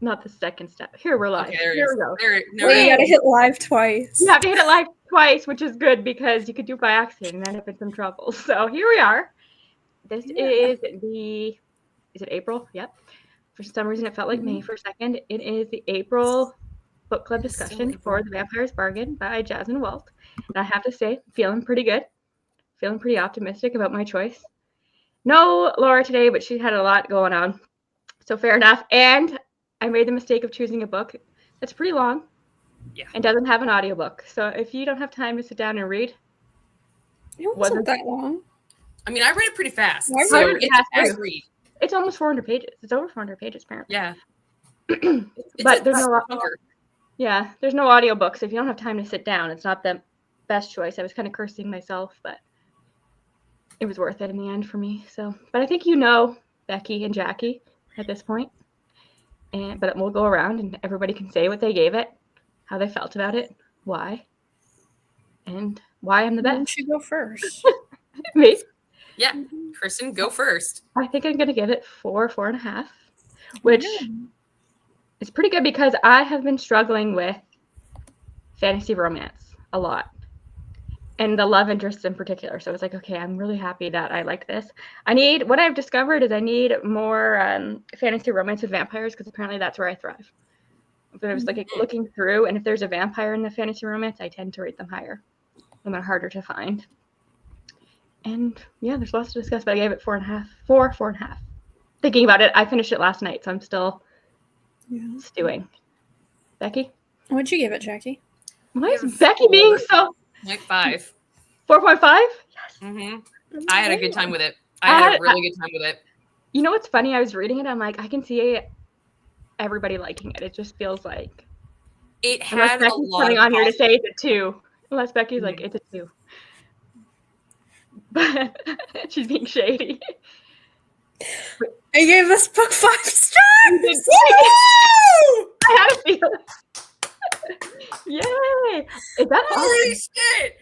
not the second step. Here we're live. Okay, there it Here is. we go. There You gotta hit live twice. You have to hit it live twice, which is good because you could do it by accident and end up in some trouble. So here we are. This is it April? Yep. For some reason it felt like May for a second. It is the April book club discussion for The Vampire's Bargain by Jasmine Walt. And I have to say, feeling pretty good. Feeling pretty optimistic about my choice. No Laura today, but she had a lot going on. So fair enough. And I made the mistake of choosing a book that's pretty long and doesn't have an audiobook. So if you don't have time to sit down and read. It wasn't that long. I mean, I read it pretty fast. I So read it fast it's too. read. It's almost 400 pages. It's over 400 pages, apparently. Yeah. But there's there's no audiobook. So if you don't have time to sit down, it's not the best choice. I was kind of cursing myself, but it was worth it in the end for me. So, but I think you know Becky and Jackie at this point. But we'll go around and everybody can say what they gave it, how they felt about it, why, and why I'm the best. You should go first. Me? Yeah. Kristen, go first. I think I'm going to give it 4.5, which is pretty good because I have been struggling with fantasy romance a lot. And the love interests in particular. So it's like, okay, I'm really happy that I like this. What I've discovered is I need more fantasy romance with vampires because apparently that's where I thrive. But I was like looking through, and if there's a vampire in the fantasy romance, I tend to rate them higher. And they're harder to find. And yeah, there's lots to discuss, but I gave it 4.5. Thinking about it, I finished it last night, so I'm still stewing. Becky? What'd you give it, Jackie? Why is Becky being so... Like 5. 4.5? Yes. Mm-hmm. I had a good time with it. I had a really good time with it. You know what's funny? I was reading it. I'm like, I can see everybody liking it. It just feels like it had a lot coming of on here to say it's a 2. Unless Becky's like, it's a 2. But she's being shady. I gave this book 5 stars. I had a feeling. Yay! Is that holy shit?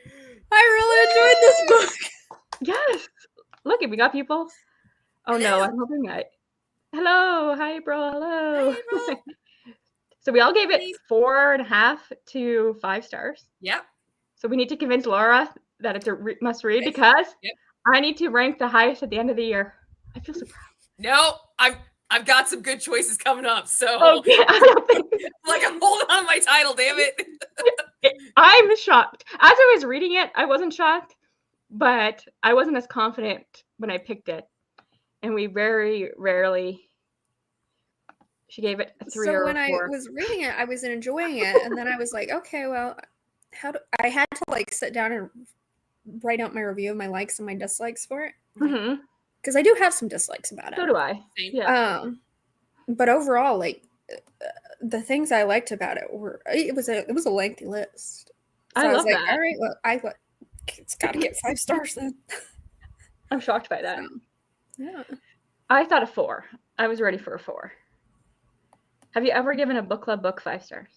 I really enjoyed this book. Yes. Look, we got people. Oh no, I'm hoping that. Hello, hi, bro. Hello. Hi, bro. So we all gave it 4.5 to 5 stars. Yep. So we need to convince Laura that it's a must read because I need to rank the highest at the end of the year. I feel so proud. No, I've got some good choices coming up, so like I'm holding on to my title, damn it. I'm shocked. As I was reading it, I wasn't shocked, but I wasn't as confident when I picked it. And we very rarely. She gave it a 3 or a 4. So when I was reading it, I was enjoying it, and then I was like, okay, well, I had to like sit down and write out my review of my likes and my dislikes for it. Mm-hmm. Because I do have some dislikes about it. So do I. Yeah. But overall, like the things I liked about it it was a lengthy list. So I was love like, that. all right, it's got to get 5 stars then. I'm shocked by that. Yeah. I thought a 4. I was ready for a 4. Have you ever given a book club book 5 stars?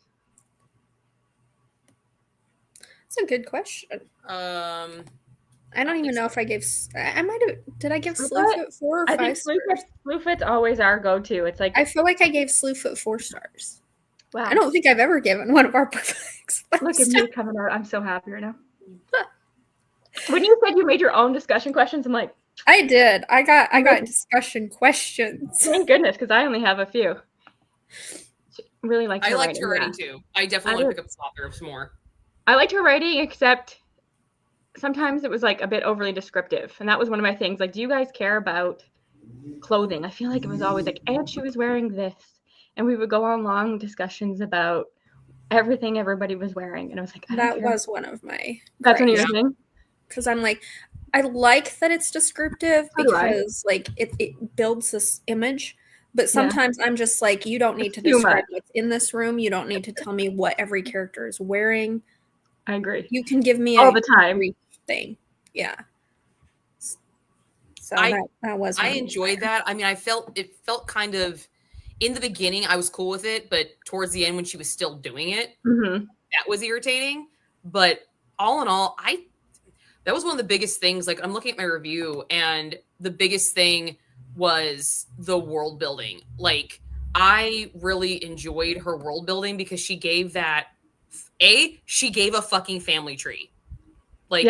That's a good question. I don't even know if I gave. I might have. Did I give Slewfoot 4 or 5 stars? Slewfoot's always our go-to. It's like I feel like I gave Slewfoot 4 stars. Wow. I don't think I've ever given one of our books. Look at you coming out. I'm so happy right now. When you said you made your own discussion questions, I'm like, I did. I got discussion questions. Thank goodness, because I only have a few. Really like. I liked her writing too. I definitely want to pick up some authors more. I liked her writing, except sometimes it was like a bit overly descriptive, and that was one of my things. Like, do you guys care about clothing? I feel like it was always like, and she was wearing this, and we would go on long discussions about everything everybody was wearing, and I was like, that was one of my. That's what you're saying. Because I'm like, I like that it's descriptive because like it builds this image. But sometimes I'm just like, you don't need to describe what's in this room. You don't need to tell me what every character is wearing. I agree. You can give me all the time thing. Yeah. So that was. I enjoyed that. I mean, it felt kind of in the beginning. I was cool with it, but towards the end, when she was still doing it, that was irritating. But all in all, that was one of the biggest things. Like, I'm looking at my review, and the biggest thing was the world building. Like, I really enjoyed her world building because she gave she gave a fucking family tree. Like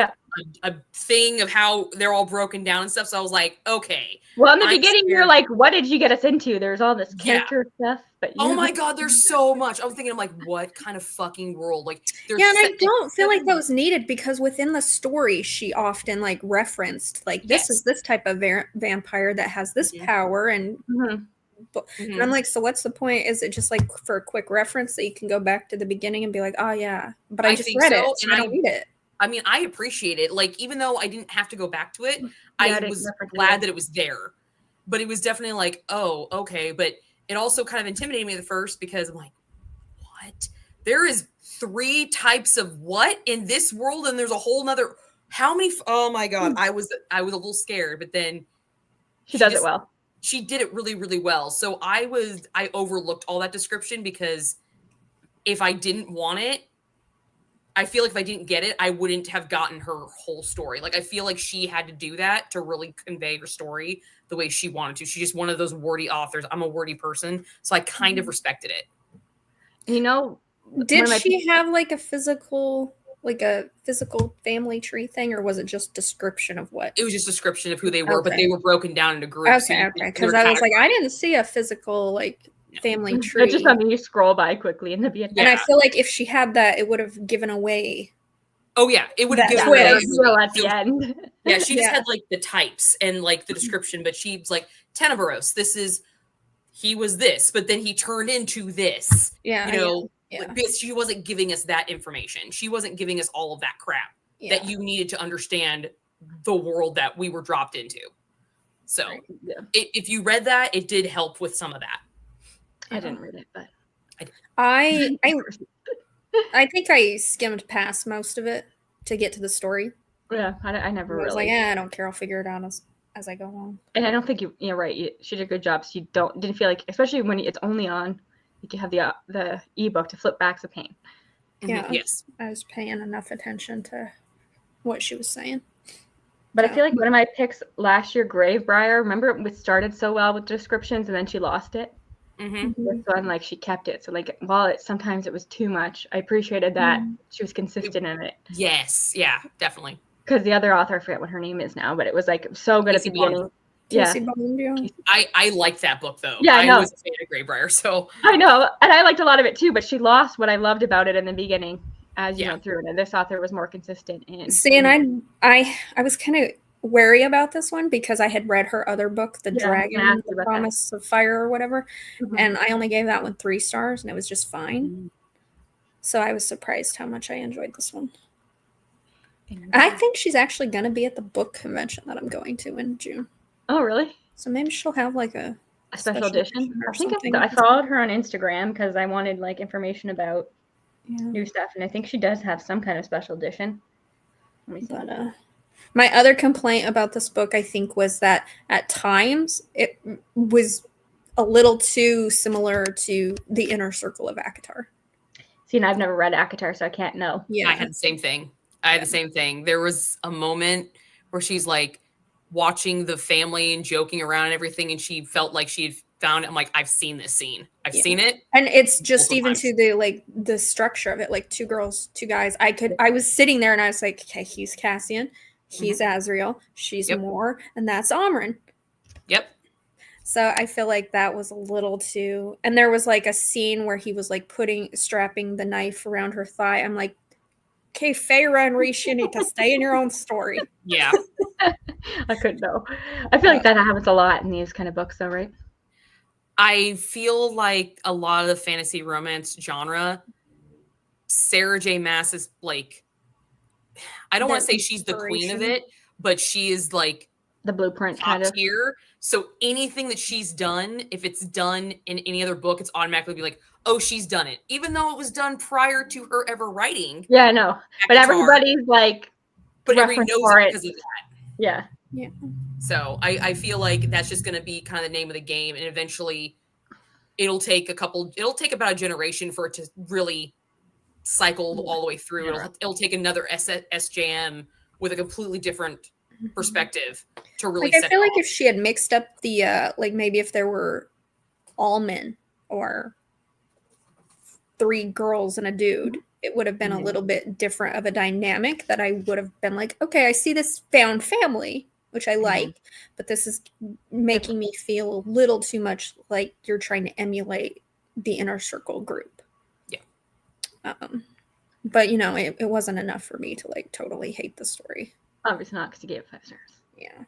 a thing of how they're all broken down and stuff. So I was like, okay. Well, in the beginning, you're like, what did you get us into? There's all this character stuff. But oh my God, there's so much. I was thinking, I'm like, what kind of fucking world? Like, and I don't feel like that was needed because within the story, she often like referenced like this is this type of vampire that has this power and. And I'm like, so what's the point? Is it just like for a quick reference that you can go back to the beginning and be like, oh yeah, but I just read it, and I don't need it. I mean, I appreciate it. Like, even though I didn't have to go back to it, I was glad that it was there. But it was definitely like, oh, okay. But it also kind of intimidated me at first because I'm like, what? There is 3 types of what in this world, and there's a whole nother. How many? Oh my God, I was a little scared, but then she does it well. She did it really, really well. So I overlooked all that description because if I didn't want it, I feel like if I didn't get it, I wouldn't have gotten her whole story. Like, I feel like she had to do that to really convey her story the way she wanted to. She's just one of those wordy authors. I'm a wordy person, so I kind of respected it. You know, did she have like a physical family tree thing, or was it just description of what? It was just description of who they were, but they were broken down into groups. Okay. Because I was like, I didn't see a physical like family tree. It's just something you scroll by quickly in the beginning. And I feel like if she had that, it would have given away. Oh yeah, it would have given away at the end. Yeah, she just had like the types and like the description, but she's like Tenebraros. He was this, but then he turned into this. Yeah, you know. Yeah. Because she wasn't giving us that information. She wasn't giving us all of that crap that you needed to understand the world that we were dropped into. So if you read that, it did help with some of that. I didn't read it, but I think I skimmed past most of it to get to the story. Yeah, I never really. I was like, I don't care. I'll figure it out as I go along. And I don't think you're right. She did a good job. So you didn't feel like, especially when it's only on. You can have the ebook to flip back's a pain. Yeah. Yes. I was paying enough attention to what she was saying. But I feel like one of my picks last year, Gravebriar, remember it started so well with descriptions and then she lost it? This one, like, she kept it. So, like, while sometimes it was too much, I appreciated that she was consistent in it. Yes. Yeah, definitely. Because the other author, I forget what her name is now, but it was, like, so good at the beginning. Yeah. I liked that book though. Yeah, I was a fan of Gravebriar, so I know, and I liked a lot of it too. But she lost what I loved about it in the beginning as you went through it. And this author was more consistent. And I was kind of wary about this one because I had read her other book, The Dragon, The Promise of Fire, or whatever, and I only gave that one 3 stars, and it was just fine. So I was surprised how much I enjoyed this one. I think she's actually going to be at the book convention that I'm going to in June. Oh, really? So maybe she'll have like a special edition or something. I followed her on Instagram because I wanted like information about new stuff, and I think she does have some kind of special edition. Let me see. But my other complaint about this book, I think, was that at times it was a little too similar to The Inner Circle of ACOTAR. See, and I've never read ACOTAR, so I can't know. Yeah, I had the same thing. There was a moment where she's like watching the family and joking around and everything, and she felt like she had found it. I'm like, I've seen this scene. I've seen it. And it's just even to the structure of it, like 2 girls, 2 guys. I was sitting there and I was like, okay, he's Cassian, he's Azrael, she's Moore, and that's Amren. Yep. So I feel like that was a little too, and there was like a scene where he was like strapping the knife around her thigh. I'm like, okay, Feyre and Reese, you need to stay in your own story. Yeah. I couldn't know. I feel like that happens a lot in these kind of books, though, right? I feel like a lot of the fantasy romance genre, Sarah J. Maas is like, I don't want to say she's the queen of it, but she is like the blueprint top tier. So anything that she's done, if it's done in any other book, it's automatically be like, oh, she's done it, even though it was done prior to her ever writing. Yeah, I know. But everybody's like, but everybody knows it because of that. Yeah. Yeah. So I feel like that's just going to be kind of the name of the game. And eventually it'll take about a generation for it to really cycle all the way through. It'll take another SJM with a completely different perspective to really I feel like if she had mixed up the, like maybe if there were all men or 3 girls and a dude, it would have been a little bit different of a dynamic that I would have been like, okay, I see this found family, which I like, but this is making me feel a little too much like you're trying to emulate the Inner Circle group. Yeah. But, you know, it wasn't enough for me to, like, totally hate the story. Obviously not, because you gave it 5 stars. Yeah.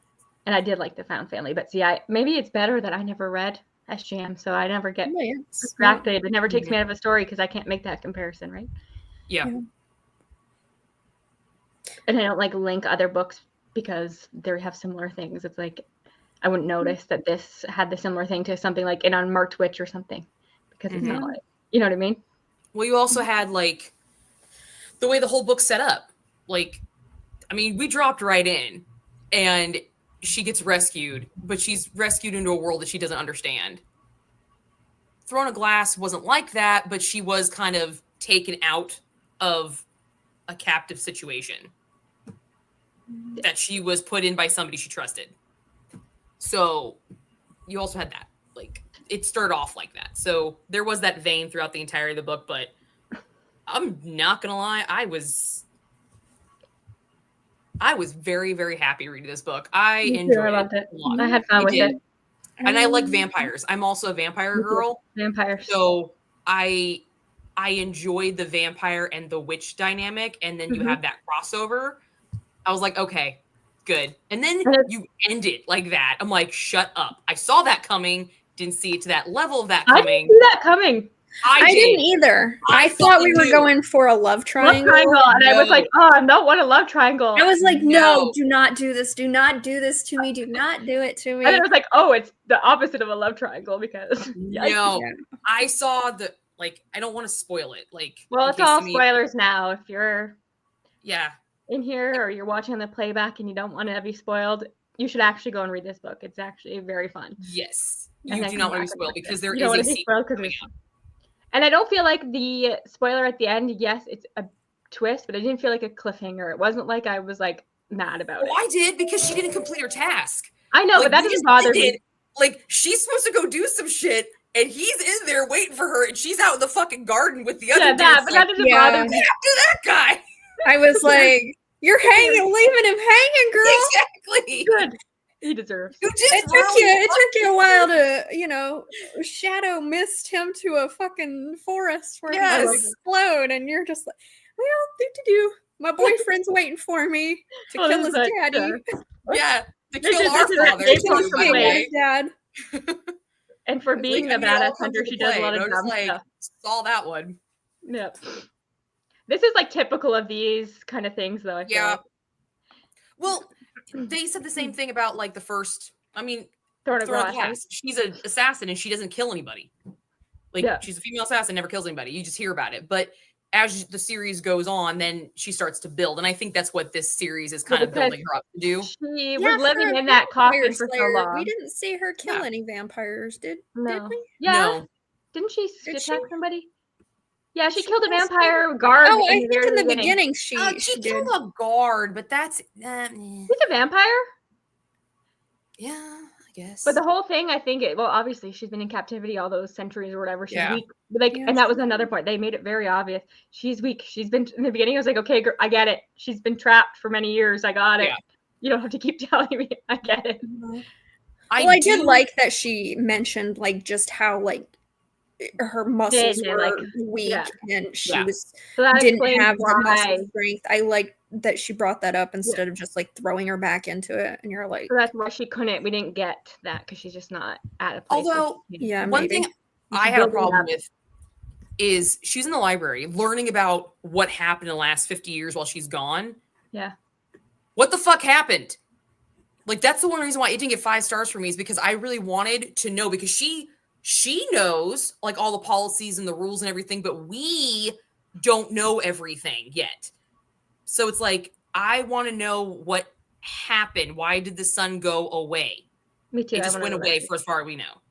And I did like the found family. But see, maybe it's better that I never read SGM, so I never get distracted. It never takes me out of a story because I can't make that comparison, right? Yeah. And I don't, like, link other books because they have similar things. It's like I wouldn't notice that this had the similar thing to something like an Unmarked Witch or something, because it's not like, you know what I mean? Well, you also had, like, the way the whole book's set up. Like, I mean, we dropped right in, and she gets rescued, but she's rescued into a world that she doesn't understand. Throne of Glass wasn't like that, but she was kind of taken out of a captive situation that she was put in by somebody she trusted. So you also had that. Like, it started off like that. So there was that vein throughout the entirety of the book, but I'm not gonna lie, I was very, very happy reading this book. I enjoyed it a lot. I had fun with it. And I like vampires. I'm also a vampire girl. Vampires. So I enjoyed the vampire and the witch dynamic, and then you have that crossover. I was like, okay, good. And then you end it like that. I'm like, shut up. I saw that coming. Didn't see it to that level of that coming. I didn't see that coming. I didn't either. I thought we were going for a love triangle. And I was like, oh, I don't want a love triangle. I was like, no, do not do this. Do not do this to me. Do not do it to me. And then I was like, oh, it's the opposite of a love triangle because I saw the, like, I don't want to spoil it. Like, well, it's all spoilers now. If you're in here or you're watching the playback and you don't want to be spoiled, you should actually go and read this book. It's actually very fun. Yes. You do not want to be spoiled because there is a sequel coming out. And I don't feel like the spoiler at the end, yes, it's a twist, but I didn't feel like a cliffhanger. It wasn't like I was, like, mad about it. I did, because she didn't complete her task. I know, but that doesn't bother me. Like, she's supposed to go do some shit, and he's in there waiting for her, and she's out in the fucking garden with the other dudes. But that doesn't bother me. After that guy. I was like, you're leaving him hanging, girl. Exactly. Good. He deserves. It took you a while to, you know, shadow mist him to a fucking forest where he will explode, and you're just like, well, do. My boyfriend's waiting for me to kill his daddy. Yeah, to kill our father. Dad. And for being the badass hunter, she does a lot of dumb stuff. Saw that one. Yep. This is like typical of these kind of things, though. I feel like. Well, they said the same thing about, like, the first. I mean, Throne of Glass. She's an assassin and she doesn't kill anybody. Like, she's a female assassin, never kills anybody. You just hear about it. But as the series goes on, then she starts to build, and I think that's what this series is kind of building her up to do. She was living in that coffin for so long. We didn't see her kill any vampires, did we? Yeah. No. Didn't she attack somebody? Yeah, she killed a vampire guard. Oh, I think in the beginning she killed a guard, but that's he's a vampire. Yeah, I guess. But the whole thing, I think, obviously she's been in captivity all those centuries or whatever. She's weak. Like, and that was another point. They made it very obvious. She's weak. She's been in the beginning. I was like, okay, I get it. She's been trapped for many years. I got it. Yeah. You don't have to keep telling me. I get it. I did like that she mentioned, like, just how, like, her muscles were weak and she didn't have the muscle strength. I like that she brought that up instead of just, like, throwing her back into it. And you're like, so that's why we didn't get that, because she's just not at a place. Although, one thing I have a problem with is she's in the library learning about what happened in the last 50 years while she's gone. Yeah. What the fuck happened? Like, that's the one reason why it didn't get 5 stars for me, is because I really wanted to know, because she knows, like, all the policies and the rules and everything, but we don't know everything yet. So it's like, I want to know what happened. Why did the sun go away? Me too. It just went away for as far as we know.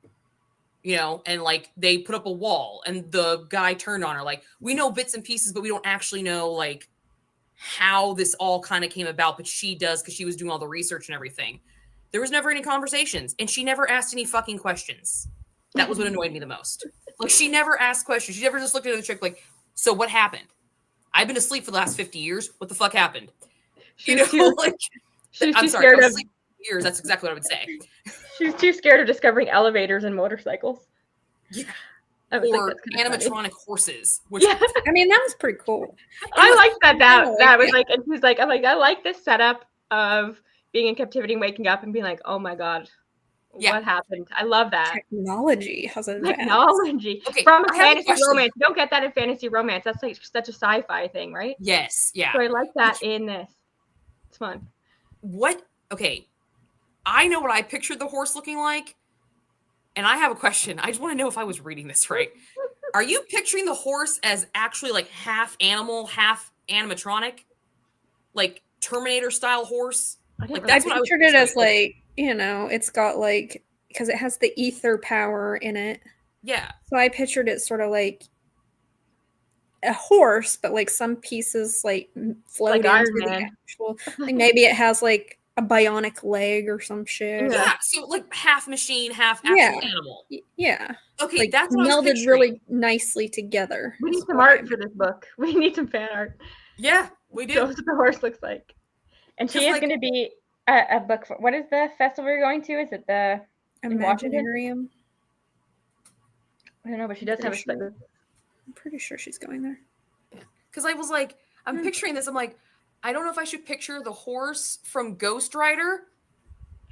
You know, and, like, they put up a wall and the guy turned on her. Like, we know bits and pieces, but we don't actually know, like, how this all kind of came about. But she does, because she was doing all the research and everything. There was never any conversations, and she never asked any fucking questions. That was what annoyed me the most. Like, she never asked questions. She never just looked at the chick like, so what happened? I've been asleep for the last 50 years. What the fuck happened? She was too scared of years. That's exactly what I would say. She's too scared of discovering elevators and motorcycles. Yeah. Or like, animatronic horses. Which I mean, that was pretty cool. I liked that. That was like, and she's like, I'm like, I like this setup of being in captivity and waking up and being like, oh my God, what happened? I love that. Technology has a technology. Okay, from a fantasy romance. You don't get that in fantasy romance. That's like such a sci-fi thing, right? Yes. Yeah. So I like that in this. It's fun. Okay. I know what I pictured the horse looking like. And I have a question. I just want to know if I was reading this right. Are you picturing the horse as actually like half animal, half animatronic? Like Terminator style horse? Like that's I pictured it as like, you know, it's got like, because it has the ether power in it. Yeah. So I pictured it sort of like a horse, but like some pieces like float like into the actual, like maybe it has like a bionic leg or some shit. Yeah, so like half machine, half actual animal. Yeah. Okay, like that's what melded really nicely together. We need some art for this book. We need some fan art. Yeah, we do. Show us what the horse looks like. And she is going to be a book. What is the festival you're going to? Is it the Imaginarium? I don't know, but she does have a. I'm pretty sure she's going there. Because I was like, I'm picturing this. I'm like, I don't know if I should picture the horse from Ghost Rider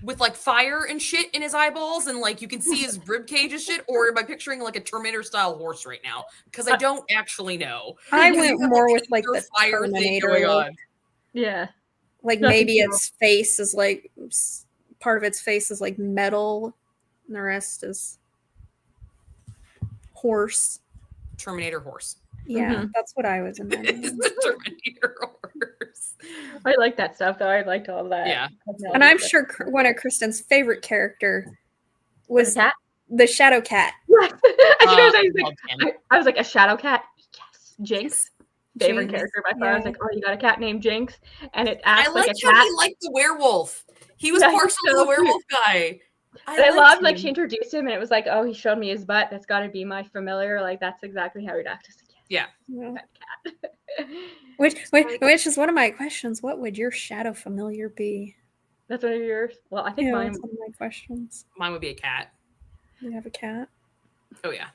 with like fire and shit in his eyeballs and like you can see his rib cage and shit, or am I picturing like a Terminator style horse right now? Because I don't actually know. I went more with like the fire thing going on. Yeah. Like maybe its face is like part of its face is like metal and the rest is horse. Terminator horse. Yeah, that's what I was imagining. It's the Terminator horse. I like that stuff, though. I liked all that. Yeah. And I'm sure one of Kristen's favorite character was the Shadow Cat. I was like, a Shadow Cat? Yes. Jinx. Favorite character by far. I was like, oh, you got a cat named Jinx? And it acts like a cat. He liked the werewolf. He was partially the werewolf guy. I loved, like, she introduced him, and it was like, oh, he showed me his butt. That's got to be my familiar. Like, that's exactly how he'd act. Yeah. Which is one of my questions. What would your shadow familiar be? That's one of yours. Well, I think mine. That's one of my questions. Mine would be a cat. You have a cat? Oh yeah.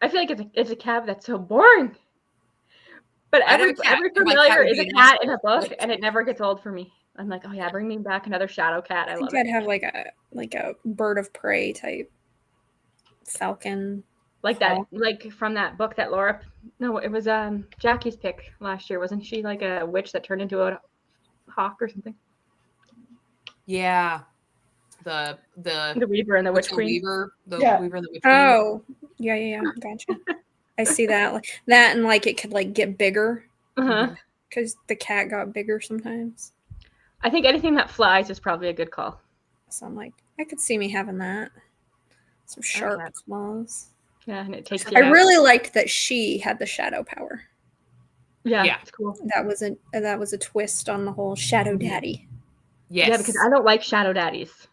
I feel like it's a cat that's so boring. But every familiar is a cat in a book, and it never gets old for me. I'm like, oh yeah, bring me back another shadow cat. I love it. I'd have like a bird of prey type falcon. Like that, like from that book that Laura. No, it was Jackie's pick last year. Wasn't she like a witch that turned into a hawk or something? Yeah, the Weaver and the Witch Queen. Weaver and the Witch Queen. Oh, yeah, gotcha. I see that, like that, and like it could like get bigger because the cat got bigger sometimes. I think anything that flies is probably a good call. So I'm like, I could see me having that. Some sharp claws. Yeah, and it takes. I really liked that she had the shadow power. Yeah, it's cool. That was a twist on the whole shadow daddy. Yes. Yeah, because I don't like shadow daddies.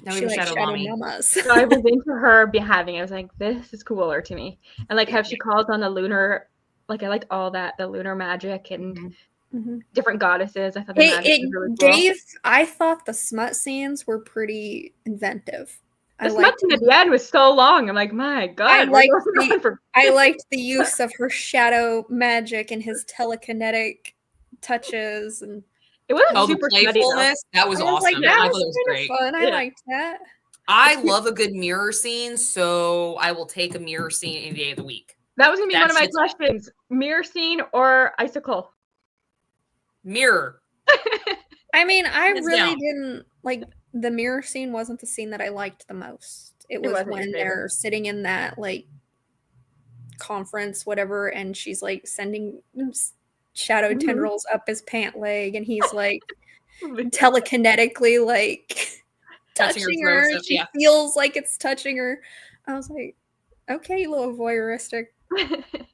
No, she likes shadow mamas. So I was into her having. I was like, this is cooler to me, and like how she calls on the lunar. Like I liked all that, the lunar magic and different goddesses. I thought the magic was really cool. I thought the smut scenes were pretty inventive. The smut scene at the end was so long. I'm like, my God. I liked the use of her shadow magic and his telekinetic touches, and it was super playfulness. That was awesome. Like, that was great. Fun. I liked that. I love a good mirror scene, so I will take a mirror scene any day of the week. That was gonna be one of my questions: mirror scene or icicle? Mirror. I mean, I really didn't like. The mirror scene wasn't the scene that I liked the most. It was when they're sitting in that like conference, whatever, and she's like sending shadow tendrils up his pant leg, and he's like telekinetically like touching her. She feels like it's touching her. I was like, okay, little voyeuristic.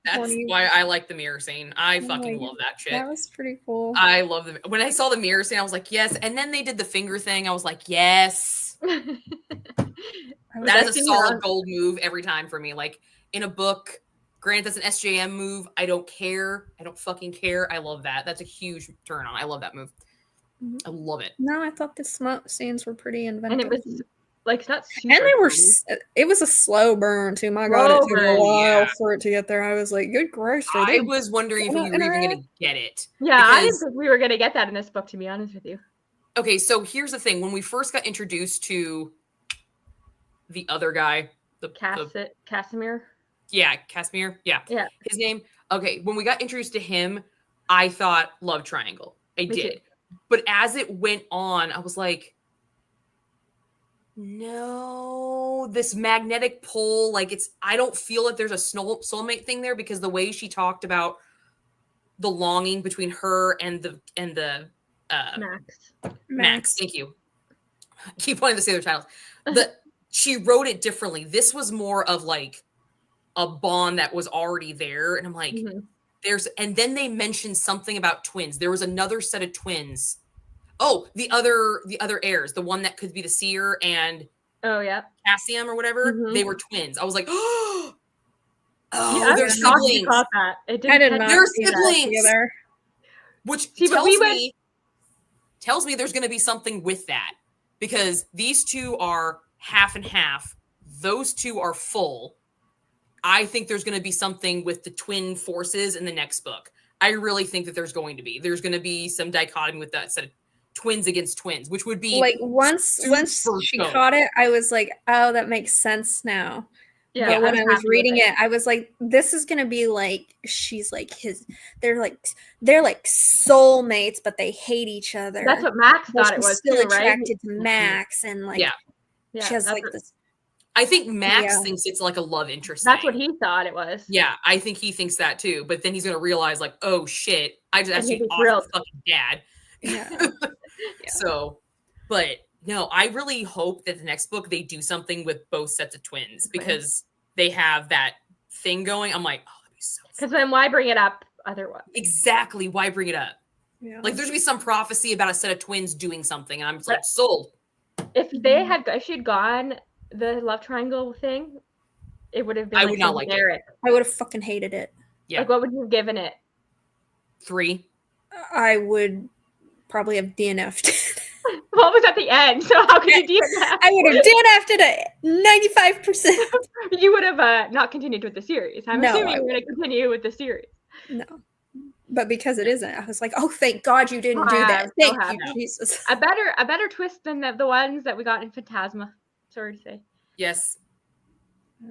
That's why I like the mirror scene. I fucking love that shit. That was pretty cool. I love when I saw the mirror scene, I was like, yes. And then they did the finger thing. I was like, yes. That is a solid gold move every time for me. Like in a book, granted that's an SJM move. I don't care. I don't fucking care. I love that. That's a huge turn on. I love that move. I love it. No, I thought the smoke scenes were pretty inventive. And it was like it's not super. And they were. It was a slow burn too. My God, it took a while for it to get there. I was like, "Good gracious!" I was wondering if we were even going to get it. Yeah, I didn't think we were going to get that in this book. To be honest with you. Okay, so here's the thing: when we first got introduced to the other guy, Casimir. Yeah, Casimir. Yeah, his name. Okay, when we got introduced to him, I thought love triangle. I did, but as it went on, I was like. No, this magnetic pull, like I don't feel like there's a soulmate thing there because the way she talked about the longing between her and the Max. Thank you. Keep wanting to say their titles. She wrote it differently. This was more of like a bond that was already there, and I'm like, and then they mentioned something about twins. There was another set of twins. Oh, the other heirs, the one that could be the seer and Cassium or whatever, they were twins. I was like, oh, they're siblings. I did not. They're siblings either. Which tells me there's going to be something with that because these two are half and half. Those two are full. I think there's going to be something with the twin forces in the next book. I really think that there's going to be some dichotomy with that set of twins against twins, which would be like once she caught it, I was like, oh, that makes sense now. Yeah, but when I was reading it, I was like, this is gonna be like she's like they're like soulmates, but they hate each other. That's what Max thought it was. Still attracted to Max, and like she has like this. I think Max thinks it's like a love interest. That's what he thought it was. Yeah, I think he thinks that too. But then he's gonna realize, like, oh shit, I just actually awesome fucking dad. Yeah. So, but no, I really hope that the next book they do something with both sets of twins because they have that thing going. I'm like, oh, that'd be so. Because then why bring it up otherwise? Exactly, why bring it up? Yeah. Like there's gonna be some prophecy about a set of twins doing something, and I'm just like sold. If she'd gone the love triangle thing, it would have been. I would not like it. I would have fucking hated it. Yeah. Like, what would you have given it? 3. I would probably have DNF'd. What was at the end? So how could you DNF? I would have DNF'd it at 95%. You would have not continued with the series. I'm assuming you're going to continue with the series. No. But because it isn't, I was like, oh, thank God you didn't do that. Thank you, Jesus. A better twist than the ones that we got in Phantasma. Sorry to say. Yes.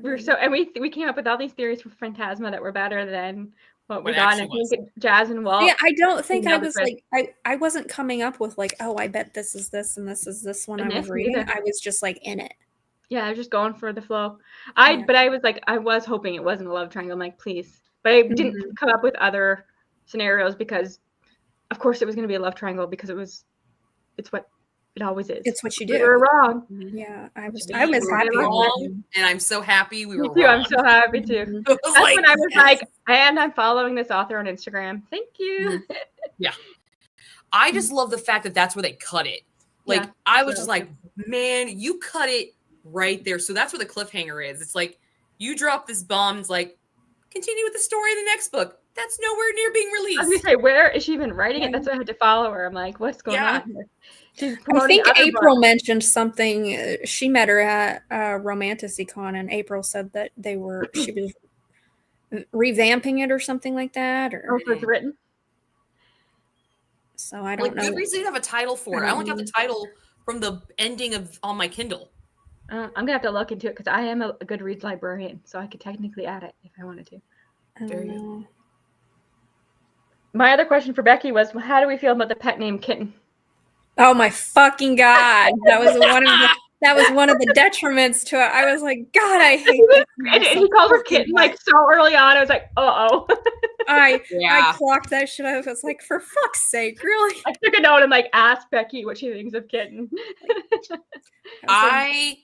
We came up with all these theories for Phantasma that were better than what we got. And I think Jazz and Walt. Yeah, I don't think I was like I wasn't coming up with like, oh, I bet this is this and this is this when I was reading. I was just like in it. Yeah, I was just going for the flow. But I was like, I was hoping it wasn't a love triangle. I'm like, please. But I didn't come up with other scenarios because of course it was going to be a love triangle because it's what it always is. It's what you do. We were wrong. Yeah, I was happy wrong, and I'm so happy we were wrong. I'm so happy too. That's like, when I was like, and I'm following this author on Instagram. Thank you. Yeah. I just love the fact that that's where they cut it. Like I was just like, man, you cut it right there. So that's where the cliffhanger is. It's like you drop this bomb. It's like continue with the story in the next book. That's nowhere near being released. I was gonna say, where is she even writing it? That's why I had to follow her. I'm like, what's going on here? I think April mentioned something. She met her at Romanticon, and April said that she was revamping it or something like that. Or so it's written. So I don't know. Goodreads didn't have a title for it. I only got the title from the ending on my Kindle. I'm gonna have to look into it because I am a Goodreads librarian, so I could technically add it if I wanted to. Very good. My other question for Becky was, how do we feel about the pet name Kitten? Oh my fucking God. That was one of the detriments to it. I was like, God, I hate this. And he called her Kitten like so early on. I was like, uh-oh. I clocked that shit. I was like, for fuck's sake, really? I took a note and like asked Becky what she thinks of Kitten. I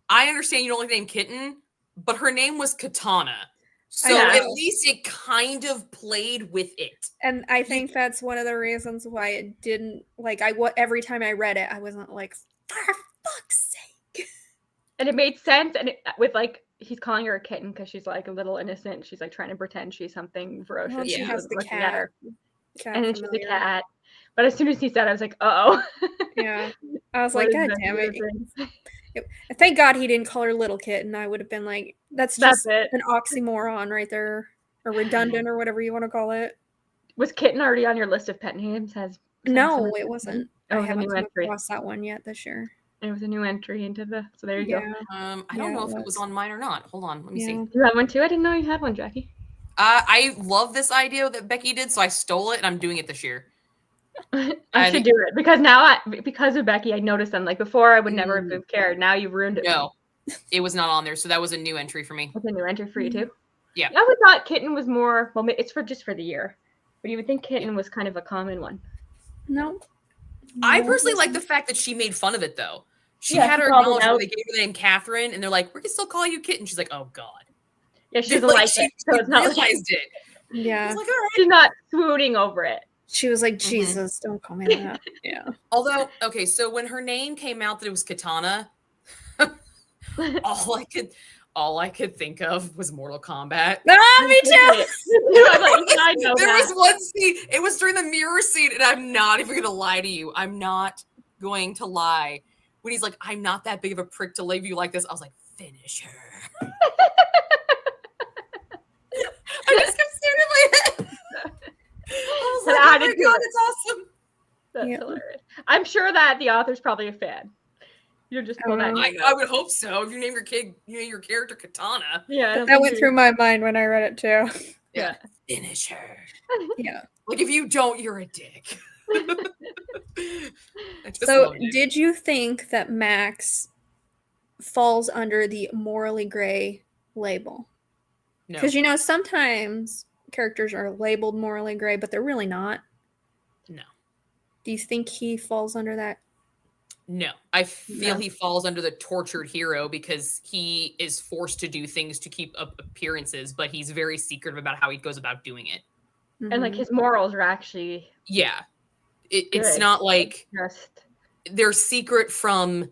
understand you don't like the name Kitten, but her name was Katana. So at least it kind of played with it. And I think that's one of the reasons why it didn't, like, every time I read it, I wasn't like, For fuck's sake. And it made sense, and with like he's calling her a kitten because she's like a little innocent. She's like trying to pretend she's something ferocious. Well, she has the cat. And then she's a cat. But as soon as he said, I was like, uh-oh. Yeah. I was like, God damn it. Thank God he didn't call her little kitten. I would have been like, that's just an oxymoron right there. Or redundant or whatever you want to call it. Was kitten already on your list of pet names? No, it wasn't. I haven't come across that one yet this year. It was a new entry into the, so there you go. I don't know if it was on mine or not. Hold on, let me see. You had one too? I didn't know you had one, Jackie. I love this idea that Becky did, so I stole it and I'm doing it this year. I should do it because now because of Becky, I noticed them. Like before, I would never have cared. Now you've ruined it. No, it was not on there, so that was a new entry for me. That's a new entry for you too. Yeah, I would thought kitten was more. Well, it's just for the year, but you would think kitten was kind of a common one. No. I personally like the fact that she made fun of it though. She had her acknowledge that they gave her the name Catherine, and they're like, "We can still call you Kitten." She's like, "Oh God." Yeah, she doesn't like it, so it's not realized it. Yeah, like, all right. She's not swooning over it. She was like, "Jesus, don't call me that." Yeah. Although, okay, so when her name came out that it was Katana, all I could think of was Mortal Kombat. Ah, me too. There was one scene. It was during the mirror scene, and I'm not even gonna lie to you. I'm not going to lie. When he's like, "I'm not that big of a prick to leave you like this," I was like, "Finish her." I just kept staring at my head. I was like, "Oh my God, it's awesome." That's hilarious. I'm sure that the author's probably a fan. You're just pull that. I would hope so. If you name your kid, your character Katana. Yeah, that went through my mind when I read it too. Yeah, finish her. Yeah, like if you don't, you're a dick. So, did you think that Max falls under the morally gray label? No, because sometimes characters are labeled morally gray, but they're really not. No. Do you think he falls under that? No, I feel he falls under the tortured hero because he is forced to do things to keep up appearances, but he's very secretive about how he goes about doing it. And like his morals are actually it's not like they're secret from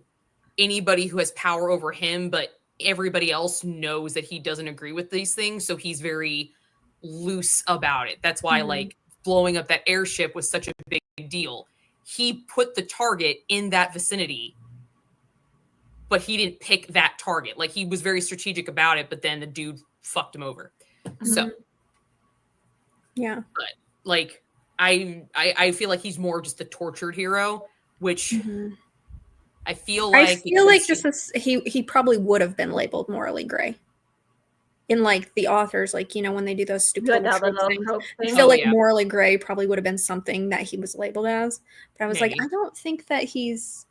anybody who has power over him, but everybody else knows that he doesn't agree with these things, so he's very loose about it. That's why like blowing up that airship was such a big deal. He put the target in that vicinity, but he didn't pick that target. Like he was very strategic about it, but then the dude fucked him over. So yeah, but like I feel like he's more just the tortured hero, which I feel like this is he probably would have been labeled morally gray. In like the authors, like when they do those stupid little things, I feel like morally gray probably would have been something that he was labeled as. But I was like, I don't think that he's.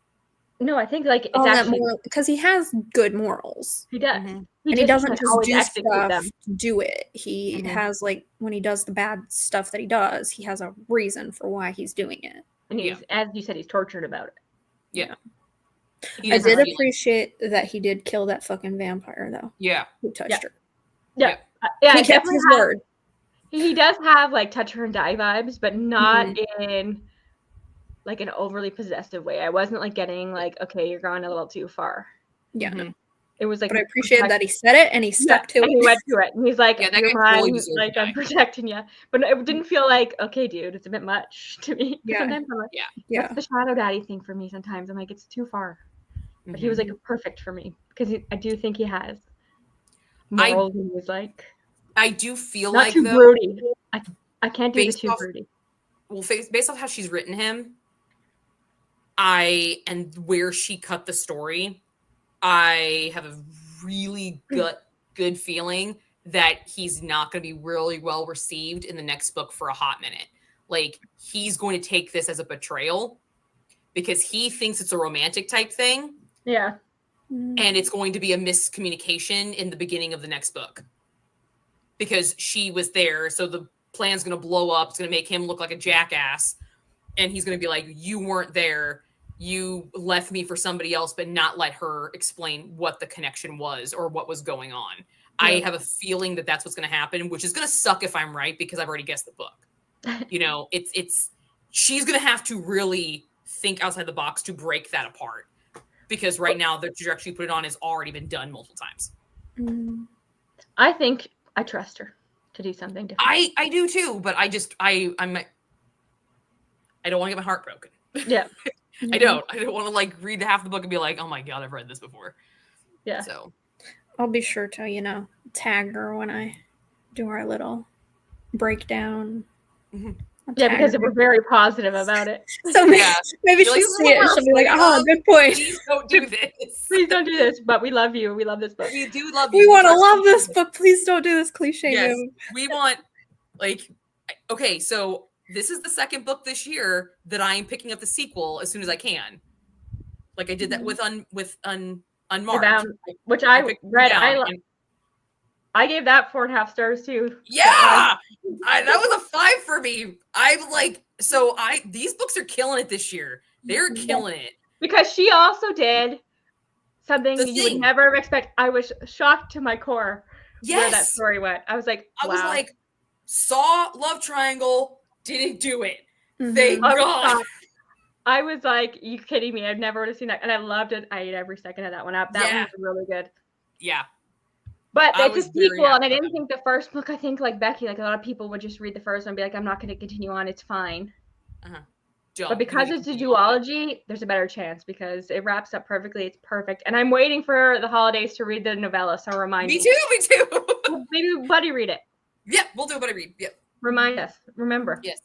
No, I think like it's actually because he has good morals. He does, and he doesn't just do stuff to do it. He has like when he does the bad stuff that he does, he has a reason for why he's doing it. And he's, as you said, he's tortured about it. Yeah. I did appreciate that he did kill that fucking vampire though. Yeah. Who touched her. Yeah. He kept his word. He does have like touch her and die vibes, but not in like an overly possessive way. I wasn't like getting like, okay, you're going a little too far. Yeah. It was like, but I appreciated that he said it and he stuck to it. And he went to it, and he's like, "You're mine, like I'm protecting you." But it didn't feel like, okay, dude, it's a bit much to me. Yeah. Sometimes I'm like, that's the shadow daddy thing for me. Sometimes I'm like, it's too far. But he was like perfect for me because I do think he has. Morals, he was like, I do feel not like too broody. I can't do the too broody. Well, based off how she's written him, and where she cut the story, I have a really good feeling that he's not going to be really well received in the next book for a hot minute. Like he's going to take this as a betrayal because he thinks it's a romantic type thing. Yeah. And it's going to be a miscommunication in the beginning of the next book because she was there. So the plan's going to blow up. It's going to make him look like a jackass. And he's going to be like, you weren't there. You left me for somebody else, but not let her explain what the connection was or what was going on. Yeah. I have a feeling that that's what's going to happen, which is going to suck if I'm right, because I've already guessed the book. She's going to have to really think outside the box to break that apart. because right now the trajectory you put it on has already been done multiple times. I think I trust her to do something different. I do too, but I don't want to get my heart broken. Yeah. I don't want to like read half the book and be like, oh my God, I've read this before. Yeah. So I'll be sure to, tag her when I do our little breakdown. Yeah, because we're very positive about it. So maybe she'll see it and she'll be like, oh, good point. Please don't do this. Please don't do this, but we love you. We love this book. We do love you. We want to love this book. Please don't do this cliche yes, move. We want, okay, so this is the second book this year that I am picking up the sequel as soon as I can. Like I did that with Unmarked. Which I read. I gave that 4.5 stars too. Yeah, that was a 5 for me. I'm like, these books are killing it this year. They're killing it. Because she also did something you would never expect. I was shocked to my core where that story went. I was like, wow. I was like, saw love triangle, didn't do it. Thank God. I was like, you kidding me? I've never would have seen that. And I loved it. I ate every second of that one up. That one was really good. Yeah. But it's a sequel, and I didn't think the first book, I think like Becky, like a lot of people would just read the first one and be like, I'm not going to continue on. It's fine. But because it's a duology, there's a better chance because it wraps up perfectly. It's perfect. And I'm waiting for the holidays to read the novella, so remind me. Me too. Maybe Buddy read it. Yep, we'll do a Buddy read. Yep. Remind us. Remember. Yes.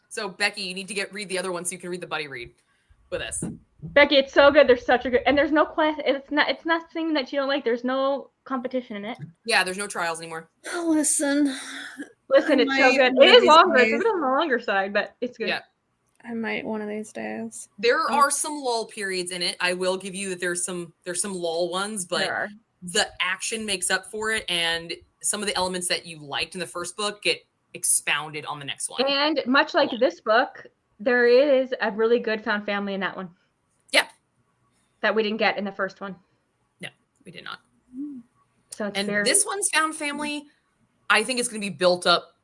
So Becky, you need to read the other one so you can read the Buddy read with us. Becky, it's so good. There's such a good, and there's no quest. It's nothing that you don't like. There's no competition in it. Yeah, there's no trials anymore. Listen, it's so good. It is longer. It's a bit on the longer side, but it's good. Yeah. I might one of these days. There are some lull periods in it. I will give you that there's some lull ones, but the action makes up for it, and some of the elements that you liked in the first book get expounded on the next one. And much like this book, there is a really good found family in that one. Yeah. That we didn't get in the first one. No, we did not. So it's this one's found family, I think it's going to be built up.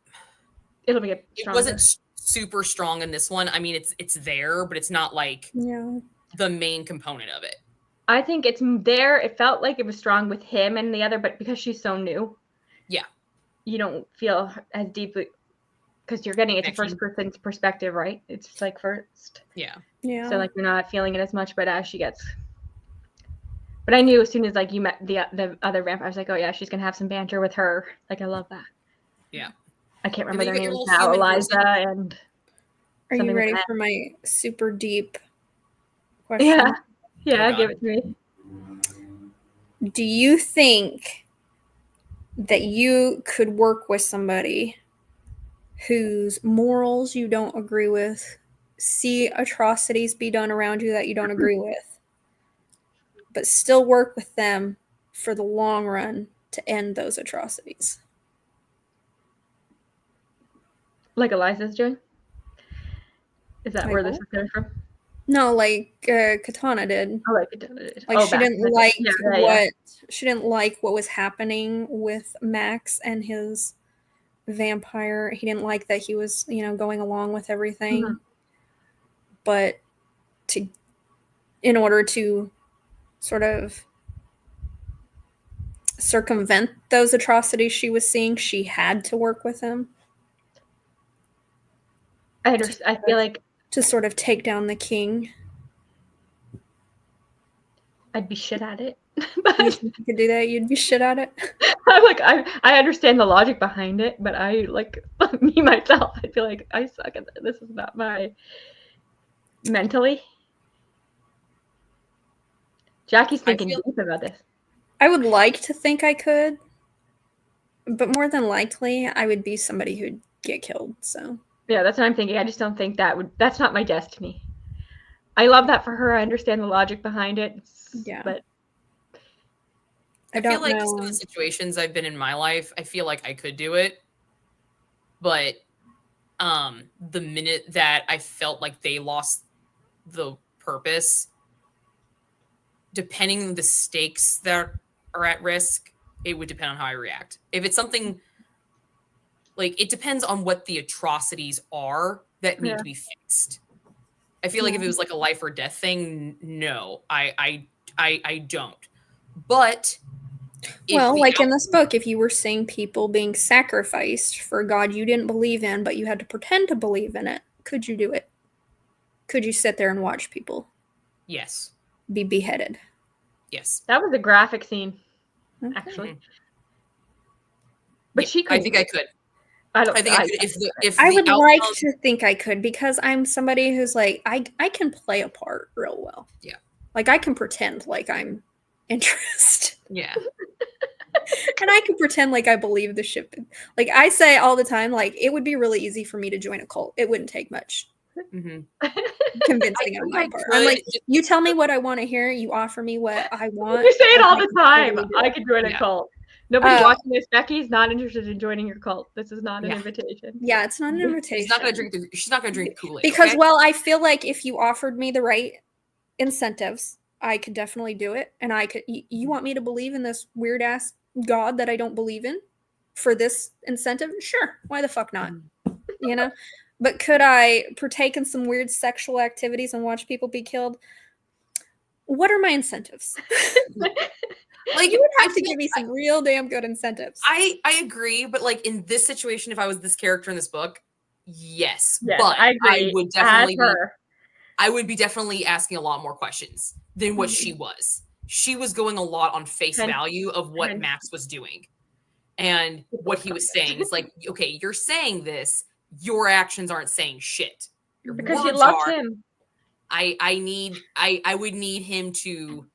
It'll be It wasn't super strong in this one. I mean, it's there, but it's not like the main component of it. I think it's there. It felt like it was strong with him and the other, but because she's so new. Yeah. You don't feel as deeply because you're getting it to first person's perspective, right? It's just like first. Yeah. Yeah. So like you're not feeling it as much, but as she gets. But I knew as soon as like you met the other vampire, I was like, oh yeah, she's gonna have some banter with her. Like I love that. Yeah. I can't remember their names now. Eliza and. Are you ready for my super deep question? Yeah, give it to me. Do you think that you could work with somebody whose morals you don't agree with, see atrocities be done around you that you don't agree with, but still work with them for the long run to end those atrocities? Like Eliza's doing? Is that where this is coming from? No, like Katana did. Oh, like Katana did. Like she didn't like she didn't like what was happening with Max and his vampire. He didn't like that he was, going along with everything. Mm-hmm. But in order to sort of circumvent those atrocities she was seeing, she had to work with him. I feel like to sort of take down the king. I'd be shit at it. If you could do that, you'd be shit at it. I'm like, I understand the logic behind it, but I like me myself. I feel like I suck at this. This is not my mentally. Jackie's thinking deep about this. I would like to think I could, but more than likely, I would be somebody who'd get killed. So. Yeah, that's what I'm thinking. I just don't think that's not my destiny. I love that for her. I understand the logic behind it. But I feel like some of the situations I've been in my life, I feel like I could do it. But the minute that I felt like they lost the purpose, depending on the stakes that are at risk, it would depend on how I react. If it's something like, it depends on what the atrocities are that need to be fixed. I feel like if it was like a life or death thing, no, I don't. But well, like in this book, if you were seeing people being sacrificed for God you didn't believe in, but you had to pretend to believe in it, could you do it? Could you sit there and watch people? Yes. Be beheaded? Yes. That was a graphic scene, actually. But she could. I think I could. I don't. I think I could. If I would like to think I could, because I'm somebody who's like I can play a part real well. Yeah. Like I can pretend like I'm interested. Yeah. And I can pretend like I believe the ship. Like I say all the time, like it would be really easy for me to join a cult. It wouldn't take much convincing on my part. I'm like, you tell me what I want to hear. You offer me what I want. You say it all the time. I could join a cult. Nobody watching this. Becky's not interested in joining your cult. This is not an invitation. Yeah, it's not an invitation. She's not gonna drink. She's not gonna drink Kool-Aid. Because, well, I feel like if you offered me the right incentives, I could definitely do it. And I could. You want me to believe in this weird ass God that I don't believe in for this incentive? Sure. Why the fuck not? You know. But could I partake in some weird sexual activities and watch people be killed? What are my incentives? Like, you would have to give me some real damn good incentives. I agree, but like in this situation, if I was this character in this book, yes. Yes, but I agree. I would definitely I would be definitely asking a lot more questions than what she was. She was going a lot on face value of what Max was doing. And what he was saying is like, okay, you're saying this, your actions aren't saying shit. Your because you loved him. I would need him to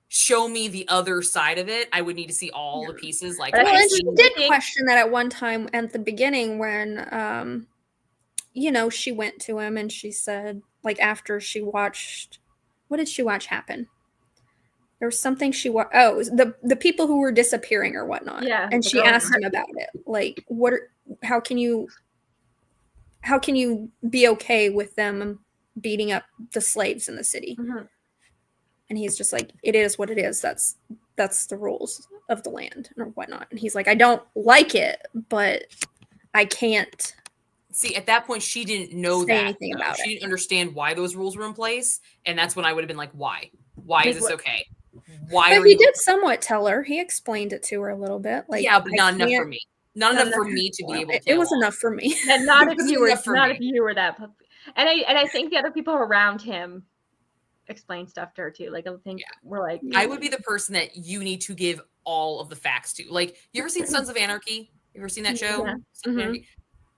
show me the other side of it. I would need to see all the pieces. Like, well, and she did question that at one time at the beginning when, you know, she went to him and she said, like, after she watched, what did she watch happen? There was something she watched. Oh, the people who were disappearing or whatnot. Yeah, and she asked him about it. Like, how can you be okay with them beating up the slaves in the city? Mm-hmm. And he's just like, it is what it is. That's the rules of the land or whatnot. And he's like, I don't like it, but I can't. See, at that point, she didn't know anything about it. She didn't understand why those rules were in place. And that's when I would have been like, why? Why is this okay? Why? But he did somewhat tell her. He explained it to her a little bit. Like, yeah, but not enough for me. Not enough for me to be able to. It was enough for me. And not if you were that. And I think the other people around him explain stuff to her too. Like, I think we're like, I would be the person that you need to give all of the facts to. Like, you ever seen Sons of Anarchy? You ever seen that show? Yeah. Mm-hmm.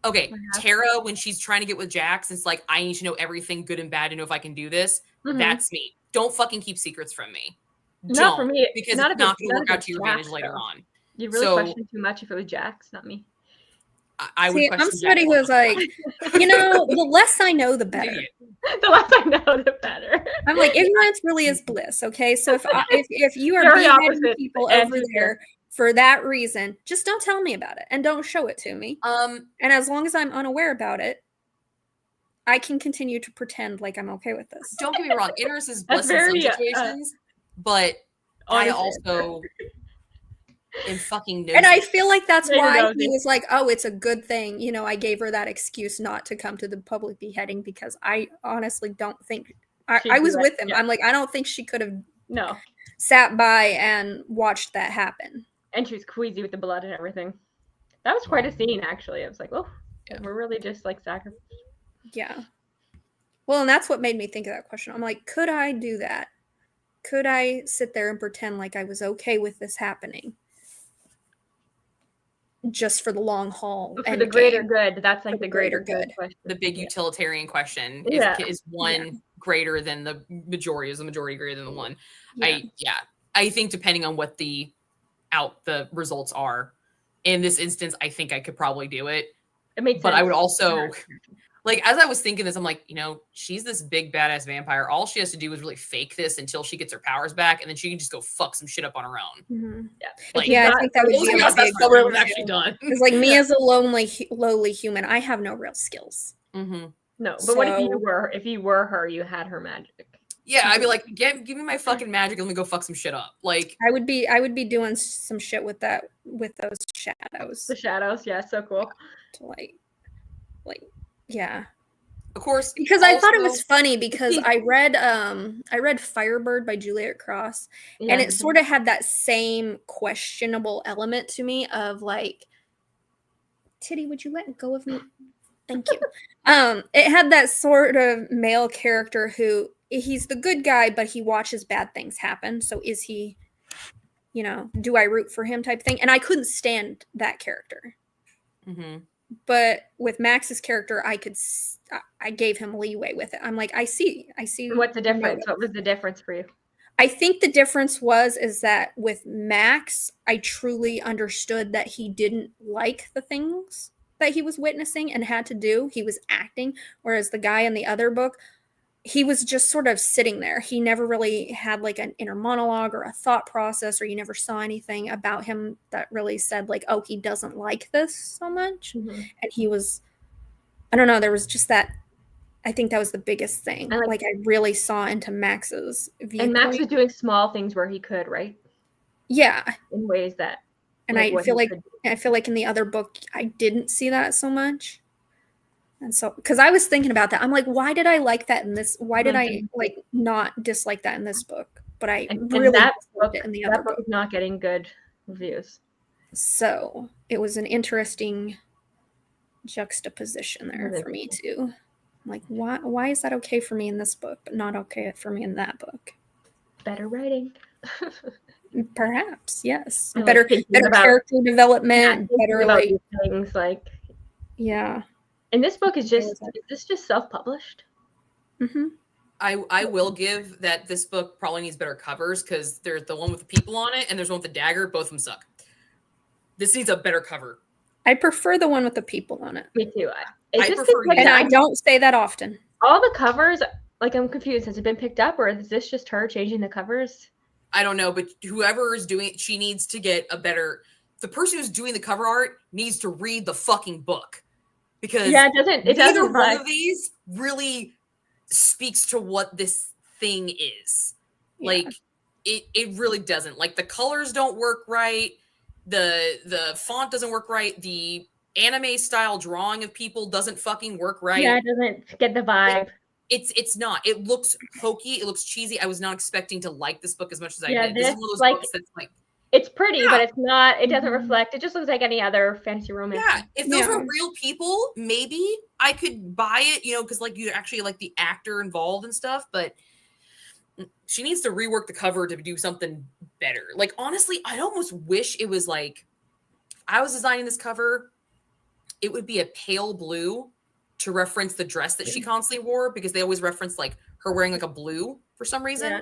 Okay, Tara, when she's trying to get with Jax, it's like, I need to know everything good and bad to know if I can do this. Mm-hmm. That's me. Don't fucking keep secrets from me. Not for me. Because it's not going to work out to your advantage later on. You'd really question too much if it was Jax, not me. I would question I'm somebody who's like, you know, the less I know, the better. The less I know, the better. I'm like, ignorance really is bliss. Okay, so if you are beheading people over there for that reason, just don't tell me about it and don't show it to me. And as long as I'm unaware about it, I can continue to pretend like I'm okay with this. Don't get me wrong, ignorance is bliss in some situations, but I also am fucking nosy. And I feel like that's why he was like, oh, it's a good thing. You know, I gave her that excuse not to come to the public beheading because I honestly don't think I was with him. Yeah. I'm like, I don't think she could have sat by and watched that happen. And she was queasy with the blood and everything. That was quite a scene, actually. I was like, oh, we're really just like sacrificing. Yeah. Well, and that's what made me think of that question. I'm like, could I do that? Could I sit there and pretend like I was okay with this happening? Just for the long haul. For the greater good. That's like the greater good question. The big utilitarian question is one greater than the majority? Is the majority greater than the one? Yeah. I think depending on what the results are, in this instance, I think I could probably do it. It makes sense. But I would also... Like, as I was thinking this, I'm like, you know, she's this big badass vampire. All she has to do is really fake this until she gets her powers back, and then she can just go fuck some shit up on her own. Mm-hmm. Yeah, like, I think that would be what was actually done. Because, like, me as a lowly human, I have no real skills. Mm-hmm. No, but what if you were her, you had her magic? Yeah, I'd be like, give me my fucking magic, and let me go fuck some shit up. Like, I would be doing some shit with those shadows. The shadows, yeah, so cool. To like. Yeah. Of course, because I thought it was funny because I read Firebird by Juliet Cross, and it sort of had that same questionable element to me of like, Titty, would you let go of me? Thank you. It had that sort of male character who he's the good guy, but he watches bad things happen. So is he, do I root for him type thing? And I couldn't stand that character. Mm-hmm. But with Max's character, I gave him leeway with it. I'm like, I see. What's the difference? What was the difference for you? I think the difference is that with Max, I truly understood that he didn't like the things that he was witnessing and had to do. He was acting, whereas the guy in the other book, he was just sort of sitting there. He never really had like an inner monologue or a thought process, or you never saw anything about him that really said like, oh, he doesn't like this so much. Mm-hmm. And he was, I don't know, there was just that. I think that was the biggest thing. Like I really saw into Max's viewpoint. And Max was doing small things where he could, right? Yeah. In ways that. And I feel like in the other book, I didn't see that so much. And so, because I was thinking about that, I'm like, why did I like that in this? Why did I like not dislike that in this book? But I really disliked it in the other book. That book is not getting good reviews. So it was an interesting juxtaposition there for me too. Like, why is that okay for me in this book, but not okay for me in that book? Better writing. Perhaps, yes. Better character development. Better like things like. Yeah. And this book is this just self-published? Mm-hmm. I will give that this book probably needs better covers because there's the one with the people on it and there's one with the dagger. Both of them suck. This needs a better cover. I prefer the one with the people on it. Me too. And I don't say that often. All the covers, like I'm confused. Has it been picked up or is this just her changing the covers? I don't know, but whoever is doing it, she needs to get a better. The person who's doing the cover art needs to read the fucking book because neither one of these really speaks to what this thing is. Yeah. Like it really doesn't. Like the colors don't work right. The font doesn't work right. The anime style drawing of people doesn't fucking work right. Yeah, it doesn't get the vibe. It's not. It looks hokey. It looks cheesy. I was not expecting to like this book as much as I did. This is one of those books that's like it's pretty, but it's not. It doesn't reflect. It just looks like any other fantasy romance. Yeah, if those were real people, maybe I could buy it. Because like you actually like the actor involved and stuff. But she needs to rework the cover to do something better. Like honestly, I almost wish it was like if I was designing this cover. It would be a pale blue to reference the dress that she constantly wore because they always reference like her wearing like a blue for some reason. Yeah.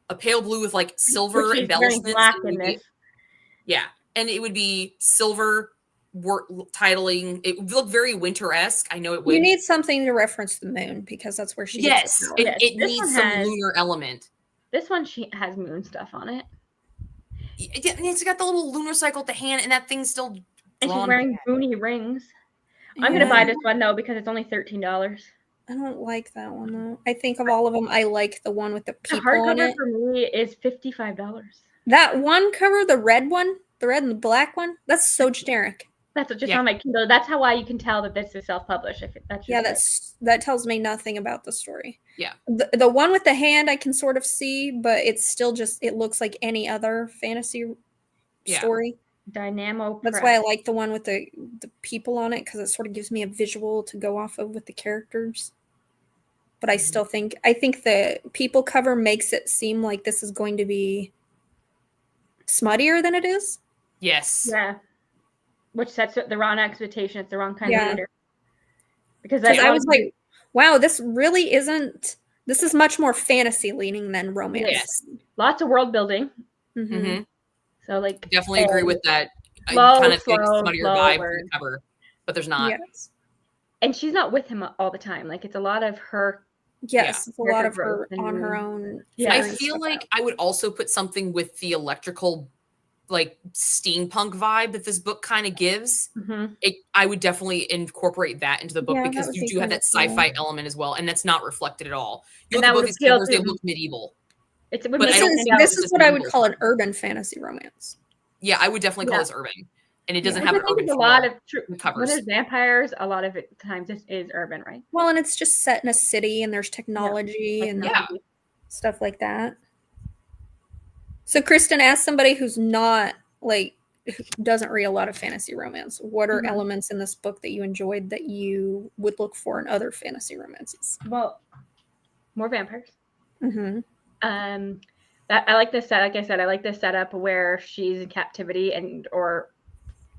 A pale blue with like silver embellishments. Yeah. And it would be silver titling. It would look very winter-esque. I know it would. You need something to reference the moon because that's where she gets it needs some lunar element. This one she has moon stuff on it. It's got the little lunar cycle at the hand and that thing's still and she's wearing moony rings. I'm going to buy this one, though, because it's only $13. I don't like that one, though. I think of all of them, I like the one with the people on it. The hardcover for me is $55. That one cover, the red one, the red and the black one, that's so generic. That's what just on my Kindle. That's how you can tell that this is self-published. That tells me nothing about the story. Yeah. The one with the hand I can sort of see, but it's still just, it looks like any other fantasy story. Dynamo. That's why I like the one with the people on it because it sort of gives me a visual to go off of with the characters. But I still think the people cover makes it seem like this is going to be smuttier than it is. Yes. Yeah. Which sets the wrong expectation. It's the wrong kind of reader. Because I was like, wow, this really isn't. This is much more fantasy leaning than romance. Yes. Lots of world building. Mm-hmm. So like definitely agree with that. I kind of think some of your vibe for the cover, but there's not. Yes. And she's not with him all the time. Like it's a lot of her. Yes, it's a lot of her on her own. Yeah. I feel like I would also put something with the electrical, like steampunk vibe that this book kind of gives. Mm-hmm. I would definitely incorporate that into the book because you do have that sci-fi element as well, and that's not reflected at all. You look at both these covers; they look medieval. This is what I would call an urban fantasy romance. Yeah, I would definitely call this urban. and it doesn't have I an think urban it's a lot of covers. when there's vampires, a lot of it times it is urban, right? Well, and it's just set in a city, and there's technology and stuff like that. So, Kristen, ask somebody who's not like who doesn't read a lot of fantasy romance. What are elements in this book that you enjoyed that you would look for in other fantasy romances? Well, more vampires. Mm-hmm. I like this set. Like I said, I like this setup where she's in captivity or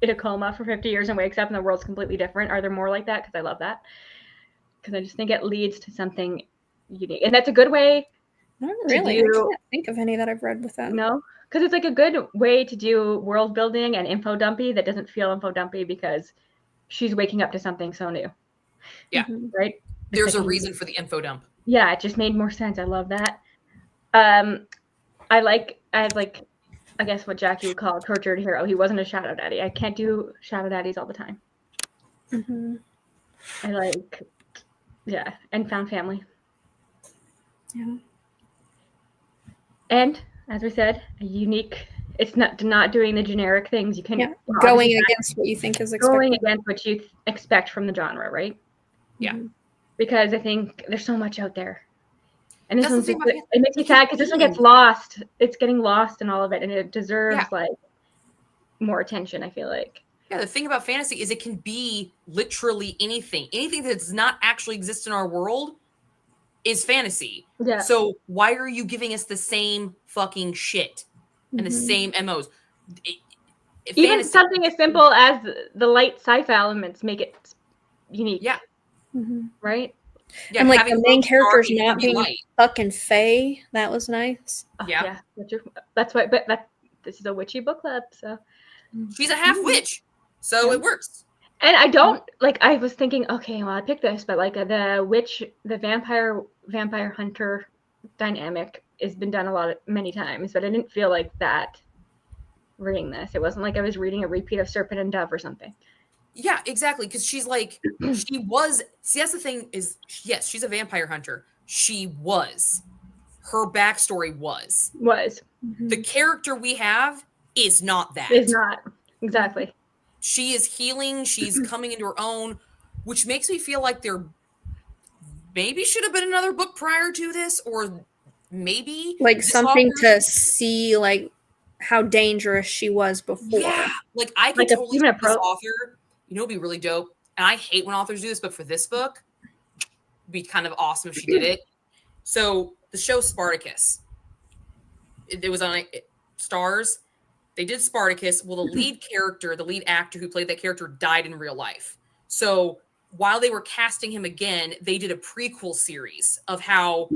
in a coma for 50 years and wakes up and the world's completely different. Are there more like that? Because I love that. Because I just think it leads to something unique, and that's a good way. Not really. I can't think of any that I've read with that. No, because it's like a good way to do world building and info dumpy that doesn't feel info dumpy because she's waking up to something so new. Yeah. Right. There's a reason for the info dump. Yeah, it just made more sense. I love that. I guess what Jackie would call a tortured hero. He wasn't a shadow daddy. I can't do shadow daddies all the time. I and found family. Yeah. And as we said, a unique. It's not doing the generic things. You can going against what you think is expected. Going against what you expect from the genre, right? Yeah. Because I think there's so much out there. And this one's it makes me sad because this one gets lost. It's getting lost in all of it, and it deserves more attention, I feel like. Yeah, the thing about fantasy is it can be literally anything. Anything that does not actually exist in our world is fantasy. Yeah. So why are you giving us the same fucking shit and the same MOs? Even something as simple as the light sci-fi elements make it unique. Yeah. Right? Yeah, and like the main character's not being fucking fae. That was nice. Yeah. That's why. But this is a witchy book club, so she's a half witch, so it works. And I don't I was thinking, okay, well, I picked this, but like the vampire hunter dynamic has been done many times, but I didn't feel like that reading this. It wasn't like I was reading a repeat of Serpent and Dove or something. Yeah, exactly. Because she's like, she was. See, that's the thing is, yes, she's a vampire hunter. She was. Her backstory was. The character we have is not that. Is not. Exactly. She is healing. She's coming into her own, which makes me feel like there maybe should have been another book prior to this, or maybe like something to see like how dangerous she was before. Yeah, like I could totally see this author. You know, it'd be really dope. And I hate when authors do this, but for this book, it'd be kind of awesome if she did it. So the show Spartacus, it was on Stars. They did Spartacus. Well, the lead character, the lead actor who played that character died in real life. So while they were casting him again, they did a prequel series of how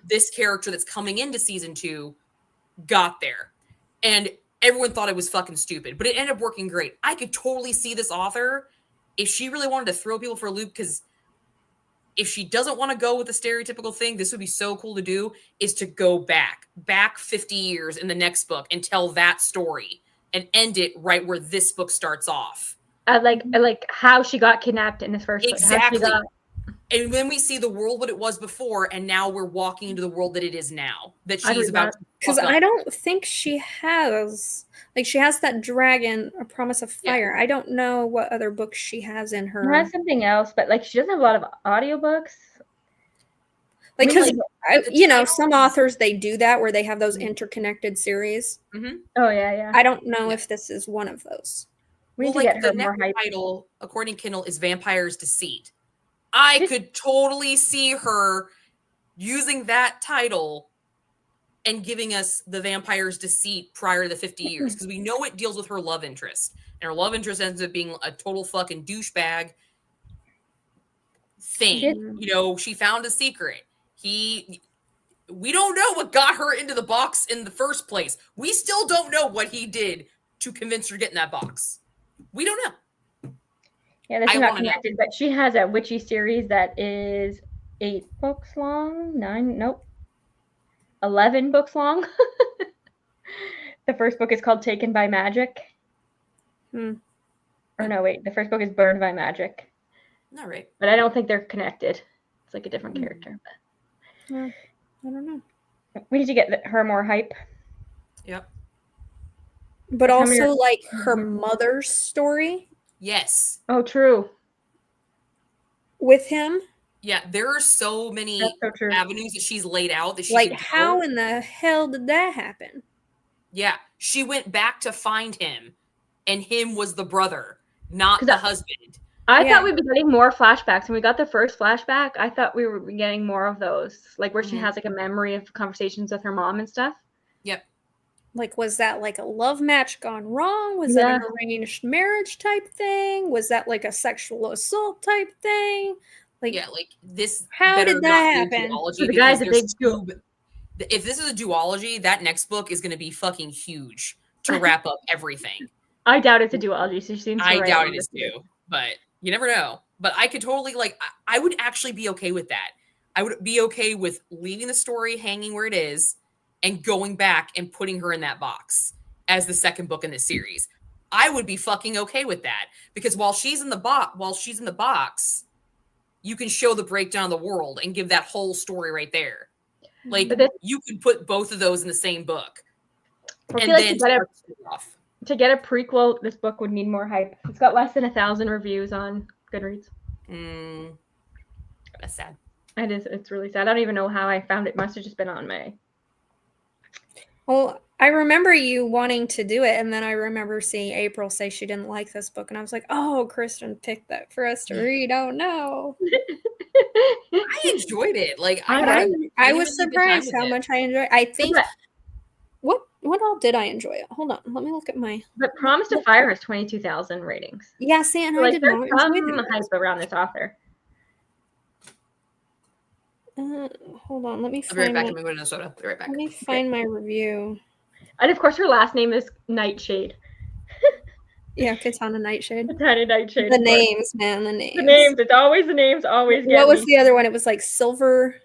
this character that's coming into season 2 got there. And everyone thought it was fucking stupid, but it ended up working great. I could totally see this author, if she really wanted to throw people for a loop, because if she doesn't want to go with the stereotypical thing, this would be so cool to do, is to go back 50 years in the next book and tell that story and end it right where this book starts off. I like how she got kidnapped in this first book. Exactly. And then we see the world what it was before, and now we're walking into the world that it is now. That she's about to. Because I don't think she has, like, she has that dragon, A Promise of Fire. Yeah. I don't know what other books she has in her. She has something else, but like she doesn't have a lot of audiobooks. Like, because you know, some authors they do that where they have those interconnected series. Mm-hmm. Oh yeah. I don't know if this is one of those. We need to get her more hype. Title, according to Kindle, is Vampire's Deceit. I could totally see her using that title and giving us the Vampire's Deceit prior to the 50 years, because we know it deals with her love interest, and her love interest ends up being a total fucking douchebag thing. You know, she found a secret. We don't know what got her into the box in the first place. We still don't know what he did to convince her to get in that box. We don't know. Yeah, that's not connected, but she has a witchy series that is 8 books long. 11 books long. The first book is called Taken by Magic. Or no, wait. The first book is Burned by Magic. All right. But I don't think they're connected. It's like a different character. But I don't know. We need to get her more hype. Yep. But also, like, her mother's story. Yes. Oh, true. With him. Yeah, there are so many avenues that she's laid out that she like, could go. how in the hell did that happen? Yeah, she went back to find him, and him was the brother, not the husband. I thought we'd be getting more flashbacks. When we got the first flashback, I thought we were getting more of those, like where she has like a memory of conversations with her mom and stuff. Yep. Like, was that like a love match gone wrong? Was that an arranged marriage type thing? Was that like a sexual assault type thing? Like, yeah, like this. How did that happen? So the guy's a big if this is a duology, that next book is going to be fucking huge to wrap up everything. I doubt it's a duology. So she seems I doubt it is too, but you never know. But I could totally I would actually be okay with that. I would be okay with leaving the story hanging where it is and going back and putting her in that box as the second book in this series. I would be fucking okay with that because while she's in the box, you can show the breakdown of the world and give that whole story right there. Like you could put both of those in the same book. And then to get a prequel, this book would need more hype. It's got less than 1,000 reviews on Goodreads. That's sad. It is. It's really sad. I don't even know how I found it. Must have just been on my. Well, I remember you wanting to do it, and then I remember seeing April say she didn't like this book, and I was like, "Oh, Kristen picked that for us to read. Oh no!" I enjoyed it. Like I was surprised how much I enjoyed. I think. What all did I enjoy it? Hold on, let me look at my. But Promise to Fire has 22,000 ratings. Yeah, see, and I did not enjoy the hype around this author. Hold on, let me find. I'll be right back. I'm going to Minnesota. Be right back. Let me find my review. And of course, her last name is Nightshade. Yeah, Katana Nightshade. Katana Nightshade. The names, man, the names. The names. It's always the names. Always. What was the other one? It was like Silver.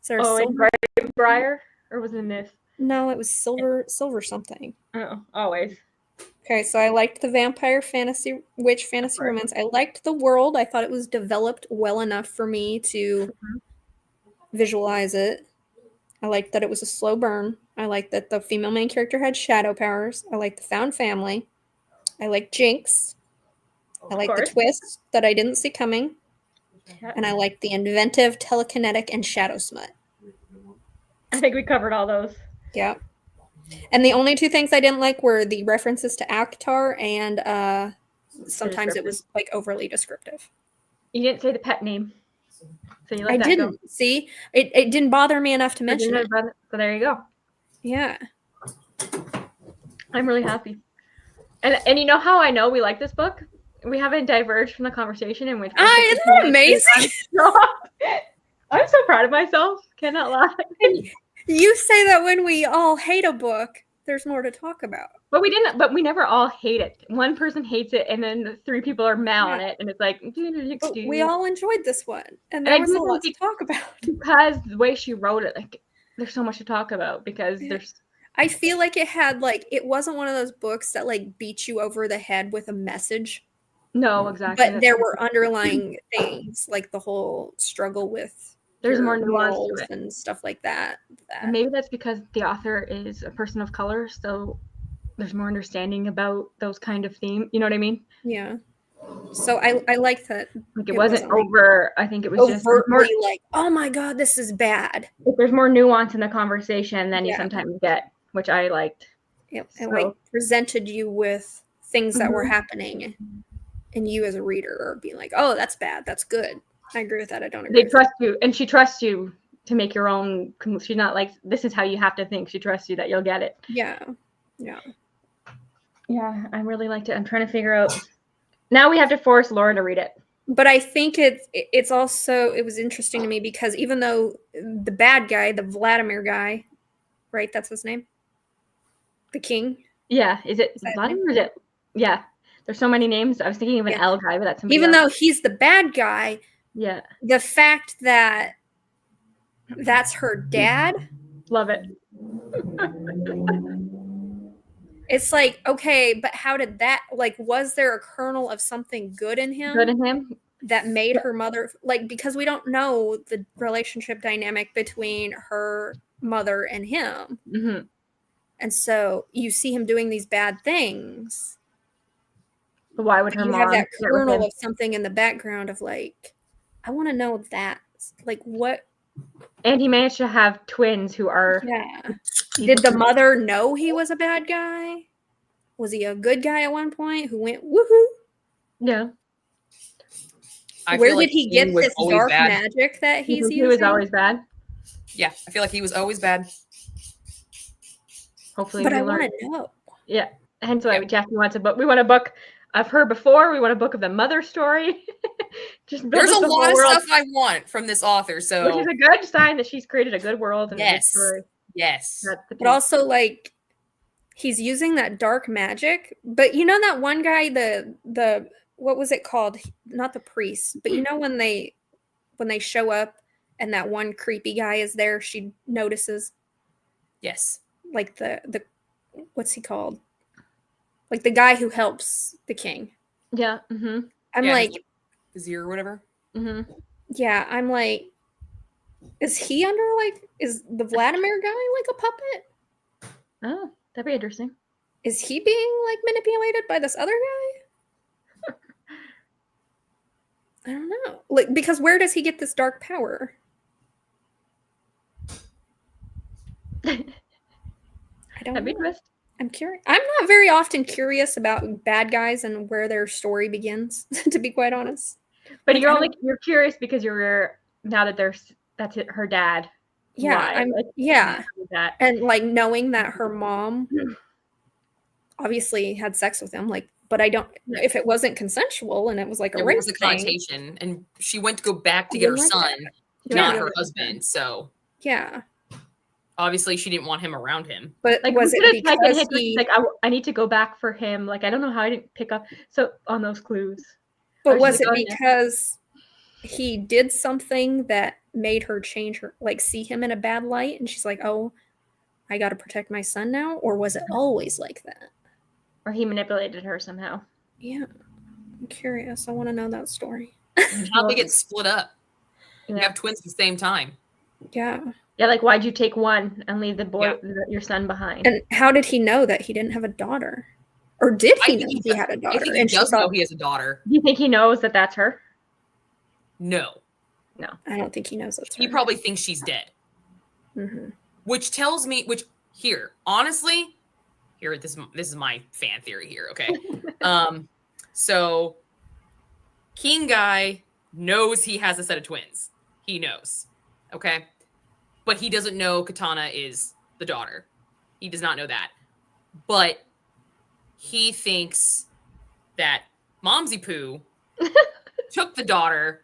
Is there a Silver Briar, or was it this? No, it was Silver something. Oh, always. Okay, so I liked the vampire fantasy romance. I liked the world. I thought it was developed well enough for me to visualize it. I liked that it was a slow burn. I liked that the female main character had shadow powers. I liked the found family. I liked Jinx. I liked the twists that I didn't see coming. And I liked the inventive, telekinetic, and shadow smut. I think we covered all those. Yeah. And the only two things I didn't like were the references to Akhtar and sometimes it was like overly descriptive. You didn't say the pet name. So you let I that didn't. Go. See? It didn't bother me enough to mention it. So there you go. Yeah. I'm really happy. And you know how I know we like this book? We haven't diverged from the conversation in which isn't that amazing? I'm so proud of myself. Cannot lie. You say that when we all hate a book, there's more to talk about. But we never all hate it. One person hates it and then 3 people are mad on it and it's like we all enjoyed this one. And there was a lot to talk about. Because the way she wrote it, like there's so much to talk about because I feel like it had it wasn't one of those books that like beat you over the head with a message. No, exactly. But there were underlying things like the whole struggle with there's more nuance to it and stuff like that. And maybe that's because the author is a person of color, so there's more understanding about those kind of themes. You know what I mean? Yeah. So I like that. Like it wasn't over. I think it was just more like, oh my god, this is bad. If there's more nuance in the conversation than you sometimes get, which I liked. Yep. And like presented you with things that were happening, and you as a reader are being like, oh, that's bad, that's good. I agree with that. I don't agree. They trust you, and she trusts you to make your own. She's not like, this is how you have to think. She trusts you that you'll get it. Yeah. Yeah. Yeah, I really liked it. I'm trying to figure out. Now we have to force Laura to read it. But I think it's also, it was interesting to me because even though the bad guy, the Vladimir guy, right? That's his name? The king? Yeah. Is it Vladimir? Is it? Yeah. There's so many names. I was thinking of an L guy, but that's somebody even else. Though he's the bad guy. Yeah. The fact that that's her dad. Love it. It's like, okay, but how did that, like, was there a kernel of something good in him? That made her mother, like, because we don't know the relationship dynamic between her mother and him. Mm-hmm. And so you see him doing these bad things. But why would her You mom have that get with him? kernel of something in the background of like, I want to know that. Like what? And he managed to have twins who are. Yeah. Did the mother know he was a bad guy? Was he a good guy at one point who went woohoo? Yeah. Where did he get this dark magic that he's using? He was always bad. Yeah, I feel like he was always bad. Hopefully, but I want to know. Yeah, hence why Jackie wants a book. We want a book of her before. We want a book of the mother story. There's a lot of stuff I want from this author, so which is a good sign that she's created a good world and a good story. Yes, but also like he's using that dark magic. But you know that one guy, the what was it called? Not the priest, but you know when they show up and that one creepy guy is there, she notices. Yes. Like the what's he called? Like the guy who helps the king. Yeah. Mm-hmm. I'm like Vizier or whatever. Mm-hmm. Yeah, I'm like, is he under is the Vladimir guy like a puppet? Oh, that'd be interesting. Is he being like manipulated by this other guy? I don't know. Like, because where does he get this dark power? I don't know. I'm curious. I'm not very often curious about bad guys and where their story begins, to be quite honest. But like, you're curious because you're now that that's her dad. Yeah, and like knowing that her mom obviously had sex with him, like, but I don't. If it wasn't consensual and it was like a rape thing, connotation, and she went to go back to get her son, not her husband. So yeah. Obviously, she didn't want him around him. But like, was it because he... like I need to go back for him? Like, I don't know how I didn't pick up on those clues. But was it because he did something that made her change her, like see him in a bad light, and she's like, "Oh, I got to protect my son now," or was it always like that? Or he manipulated her somehow? Yeah, I'm curious. I want to know that story. How they get split up? Yeah. You have twins at the same time. Yeah. Yeah, like why'd you take one and leave the boy, your son behind? And how did he know that he didn't have a daughter? Or did he know he had a daughter? I think he does know he has a daughter. Do you think he knows that that's her? No. I don't think he knows that's her. He probably thinks she's dead. Mm-hmm. Which tells me, honestly, this is my fan theory here, okay? So King Guy knows he has a set of twins. He knows, okay? But he doesn't know Katana is the daughter. He does not know that. But he thinks that Momsy Poo took the daughter.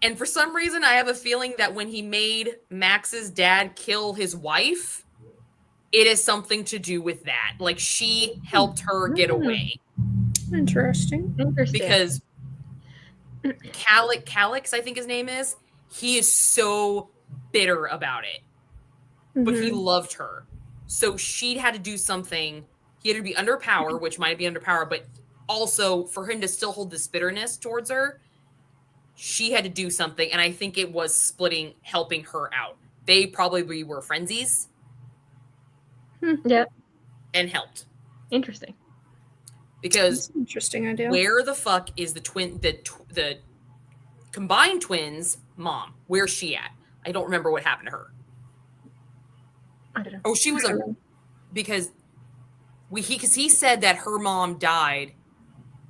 And for some reason, I have a feeling that when he made Max's dad kill his wife, it is something to do with that. Like, she helped her get away. Interesting. Because Calix, I think his name is, he is so bitter about it. Mm-hmm. But he loved her. So she had to do something. He had to be under power, which might be under power, but also for him to still hold this bitterness towards her, she had to do something. And I think it was helping her out. They probably were frenzies. Yeah. And helped. Interesting. Because that's an interesting idea. Where the fuck is the combined twins' mom? Where's she at? I don't remember what happened to her. I don't know. Oh, she was because he said that her mom died.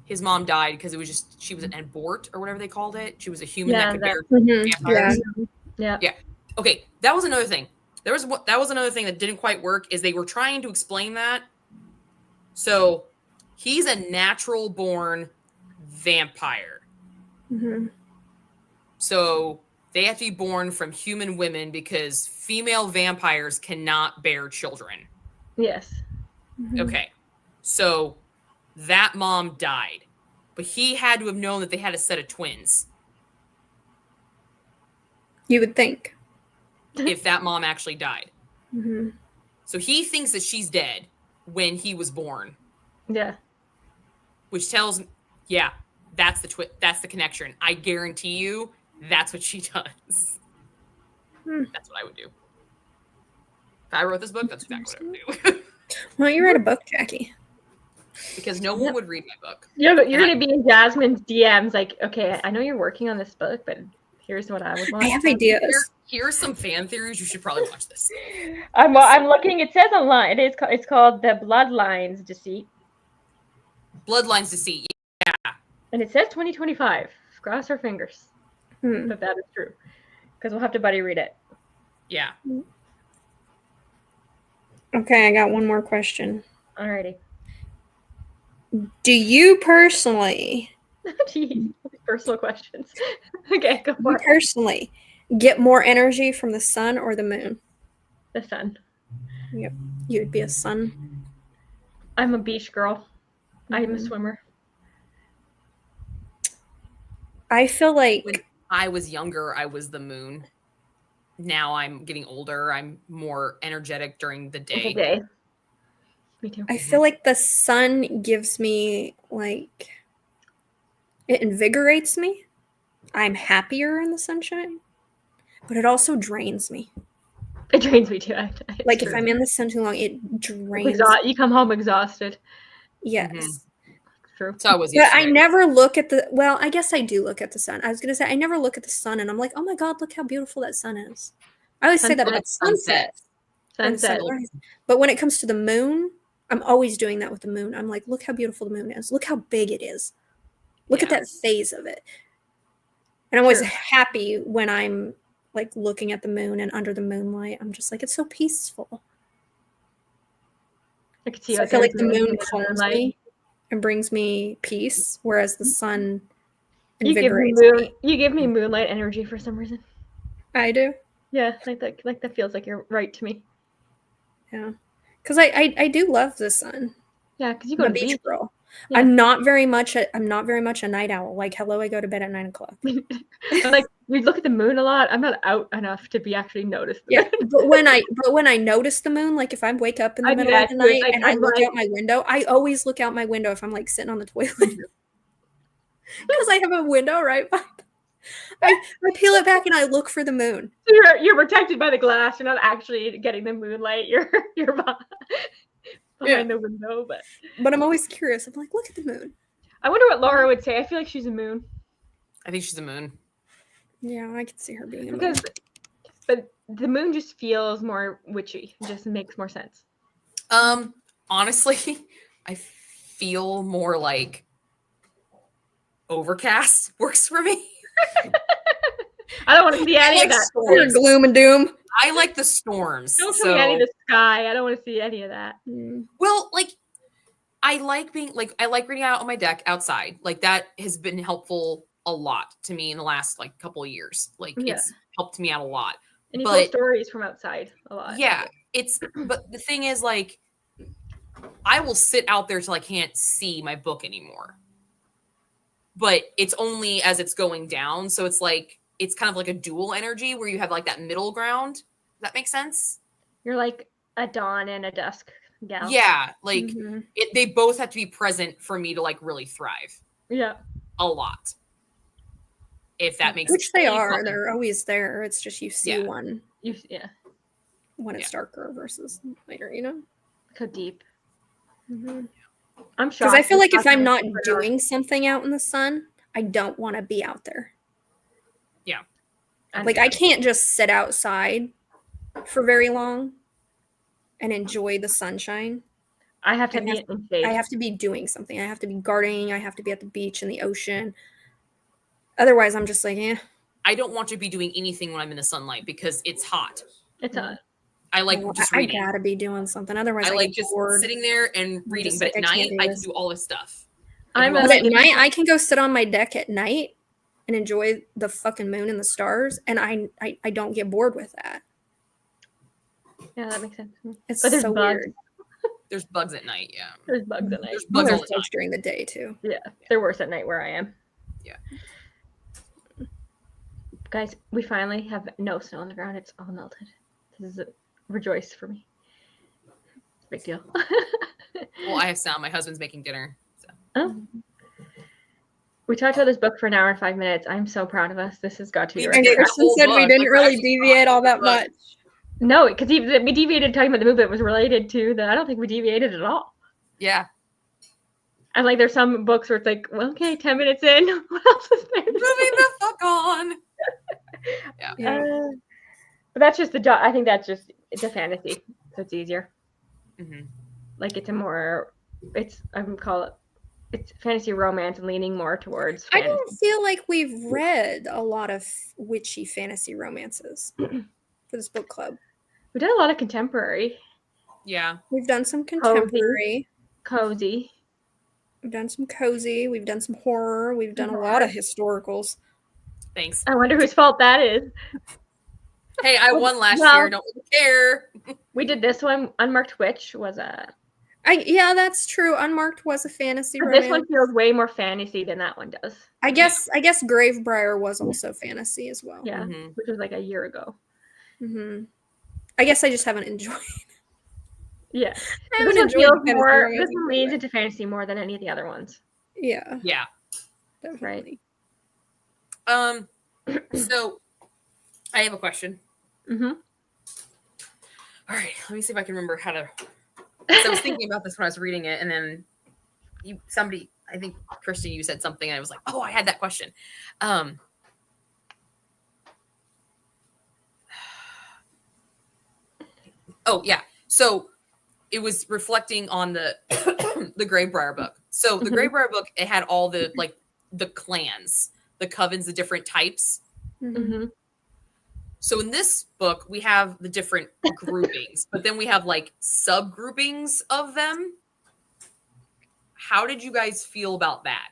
His mom died because she was an abort or whatever they called it. She was a human that could bear vampires. Yeah. Okay, that was another thing. That was another thing that didn't quite work is they were trying to explain that. So he's a natural born vampire. Mm-hmm. So they have to be born from human women because female vampires cannot bear children. Yes. Mm-hmm. Okay. So that mom died, but he had to have known that they had a set of twins. You would think. If that mom actually died. Mm-hmm. So he thinks that she's dead when he was born. Yeah. Which tells me, yeah, that's the connection. I guarantee you that's what she does. That's what I would do. If I wrote this book, that's exactly what I would do. Why don't you write a book, Jackie? Because no one would read my book. Yeah, but you're going to be in Jasmine's DMs like, okay, I know you're working on this book, but here's what I would want. I have ideas. Here's some fan theories. You should probably watch this. I'm looking. It says online. It's called The Bloodlines Deceit. Bloodlines Deceit. Yeah. And it says 2025. Cross our fingers. But that is true. Because we'll have to buddy read it. Yeah. Okay, I got one more question. Alrighty. Do you personally... Jeez, personal questions. Okay, go for it. Personally, get more energy from the sun or the moon? The sun. Yep. You would be a sun. I'm a beach girl. I'm a swimmer. I feel like... When I was younger, I was the moon. Now I'm getting older. I'm more energetic during the day. Me too. I feel like the sun gives me, like... It invigorates me. I'm happier in the sunshine. But it also drains me. It drains me too. Like, if I'm in the sun too long, it drains me. You come home exhausted. Yes. Mm-hmm. True. So I was. But I never look at the... Well, I guess I do look at the sun. I was going to say, I never look at the sun and I'm like, oh my God, look how beautiful that sun is. I always say that about sunset. Sunrise. But when it comes to the moon, I'm always doing that with the moon. I'm like, look how beautiful the moon is. Look how big it is. Look at that phase of it. And I'm always happy when I'm like looking at the moon and under the moonlight. I'm just like, it's so peaceful. I can see. So I feel like the moon calms me and brings me peace, whereas the sun invigorates me. You give me moonlight energy for some reason. I do. Yeah, like that feels like you're right to me. Yeah, because I do love the sun. Yeah, because you go to beach girl. Yeah. I'm not very much a night owl. Like, hello, I go to bed at 9 o'clock. Like, we look at the moon a lot. I'm not out enough to be actually noticed. Yeah, but when I notice the moon, like if I wake up in the middle of the night and I look out my window, I always look out my window if I'm like sitting on the toilet because I have a window right by. I peel it back and I look for the moon. So you're protected by the glass. You're not actually getting the moonlight. You're behind the window, but I'm always curious. I'm like, look at the moon. I wonder what Laura would say. I feel like she's a moon. I think she's a moon. Yeah, I could see her being a moon. But the moon just feels more witchy. It just makes more sense. Honestly, I feel more like overcast works for me. I don't want to see any of that. Gloom and doom. I like the storms. Don't show me any of the sky. I don't want to see any of that. Well, like I like reading out on my deck outside. Like that has been helpful a lot to me in the last like couple of years. Like it's helped me out a lot. And you tell stories from outside a lot. Yeah, but the thing is, like, I will sit out there till I can't see my book anymore. But it's only as it's going down, so it's like it's kind of like a dual energy where you have like that middle ground. Does that make sense? You're like a dawn and a dusk gal. Yeah, like they both have to be present for me to like really thrive. Yeah, a lot. If that makes sense. Which they are. They're always there. It's just you see one. When it's darker versus later, you know? Look how deep. Mm-hmm. I'm shocked. Because I feel like if I'm not doing something out in the sun, I don't want to be out there. Yeah. Like I can't just sit outside for very long and enjoy the sunshine. I have to be in shade. I have to be doing something. I have to be gardening. I have to be at the beach and the ocean. Otherwise, I'm just like, I don't want to be doing anything when I'm in the sunlight because it's hot. It's hot. I like just reading. I gotta be doing something. Otherwise, I like just sitting there and reading. But at night, I can do all this stuff. But at night, I can go sit on my deck at night and enjoy the fucking moon and the stars, and I don't get bored with that. Yeah, that makes sense. It's so weird. There's bugs at night. Yeah. There's bugs at night. There's bugs during the day too. Yeah, they're worse at night where I am. Yeah. Guys, we finally have no snow on the ground. It's all melted. This is a rejoice for me. It's a big deal. Mm-hmm. Well, I have sound. My husband's making dinner. So. Oh. We talked about this book for an hour and 5 minutes. I'm so proud of us. This has got to be right. Kristen said we didn't really deviate all that much. No, because we deviated talking about the movie that was related to that. I don't think we deviated at all. Yeah. And like, there's some books where it's like, well, okay, 10 minutes in, what else is there? Moving the fuck on. Yeah. But that's just I think that's just, it's a fantasy, so it's easier. Mm-hmm. Like, I would call it, it's fantasy romance and leaning more towards fantasy. I don't feel like we've read a lot of witchy fantasy romances for this book club. We did a lot of contemporary. Yeah. We've done some contemporary. Cozy. We've done some cozy. We've done some horror. We've done a lot of historicals. Thanks. I wonder whose fault that is. Hey, I won last year. Don't really care. We did this one. Unmarked Witch was yeah, that's true. Unmarked was a fantasy romance. This one feels way more fantasy than that one does. I guess Gravebriar was also fantasy as well. Yeah, which was like a year ago. Mm-hmm. I guess I just haven't enjoyed it. Yeah. This one leans into fantasy more than any of the other ones. Yeah. Yeah. Definitely. Right. So I have a question. Mm-hmm. All right. Let me see if I can remember how to. So I was thinking about this when I was reading it, and then I think Christy, you said something, and I was like, oh, I had that question. Oh yeah. So it was reflecting on the the Gravebriar book. So the Gravebriar book, it had all the the clans, the covens, the different types. Mm-hmm. So in this book, we have the different groupings, but then we have like subgroupings of them. How did you guys feel about that?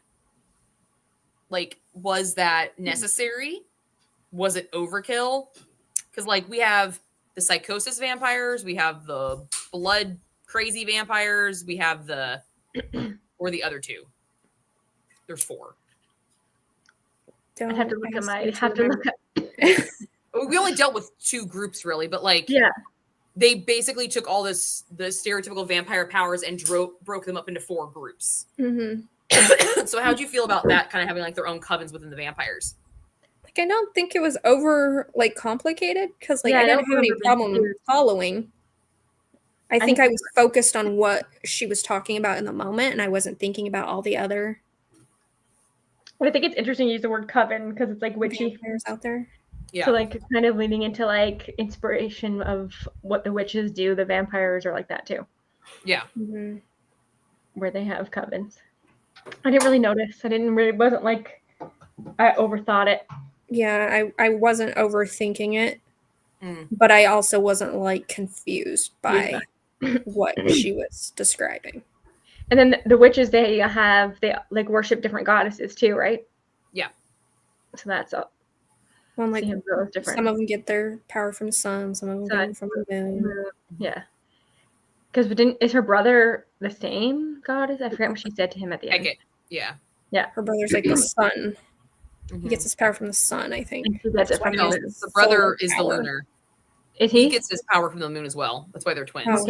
Like, was that necessary? Was it overkill? Because like we have the psychosis vampires, we have the blood crazy vampires, we have the or the other two. There's 4. I have to look at my. We only dealt with 2 groups really, but like they basically took all the stereotypical vampire powers and broke them up into 4 groups. Mm-hmm. So how'd you feel about that, kind of having like their own covens within the vampires? Like, I don't think it was over complicated, because I didn't have any problem following. I think I was focused on what she was talking about in the moment, and I wasn't thinking about all the other. I think it's interesting to use the word coven because it's like witchy vampires out there. Yeah. So like kind of leaning into like inspiration of what the witches do. The vampires are like that too. Yeah. Mm-hmm. Where they have covens. I didn't really notice. Wasn't like I overthought it. Yeah, I wasn't overthinking it, but I also wasn't like confused by what she was describing. And then the witches, they like worship different goddesses too, right? Yeah. So that's all. Well, like some of them get their power from the sun, some of them get it from the moon. Yeah. Because is her brother the same goddess? I forget what she said to him at the end. Yeah. Yeah. Her brother's like the sun. Mm-hmm. He gets his power from the sun, I think. And he gets it from the moon. The brother is the lunar. Is he? He gets his power from the moon as well. That's why they're twins. Oh,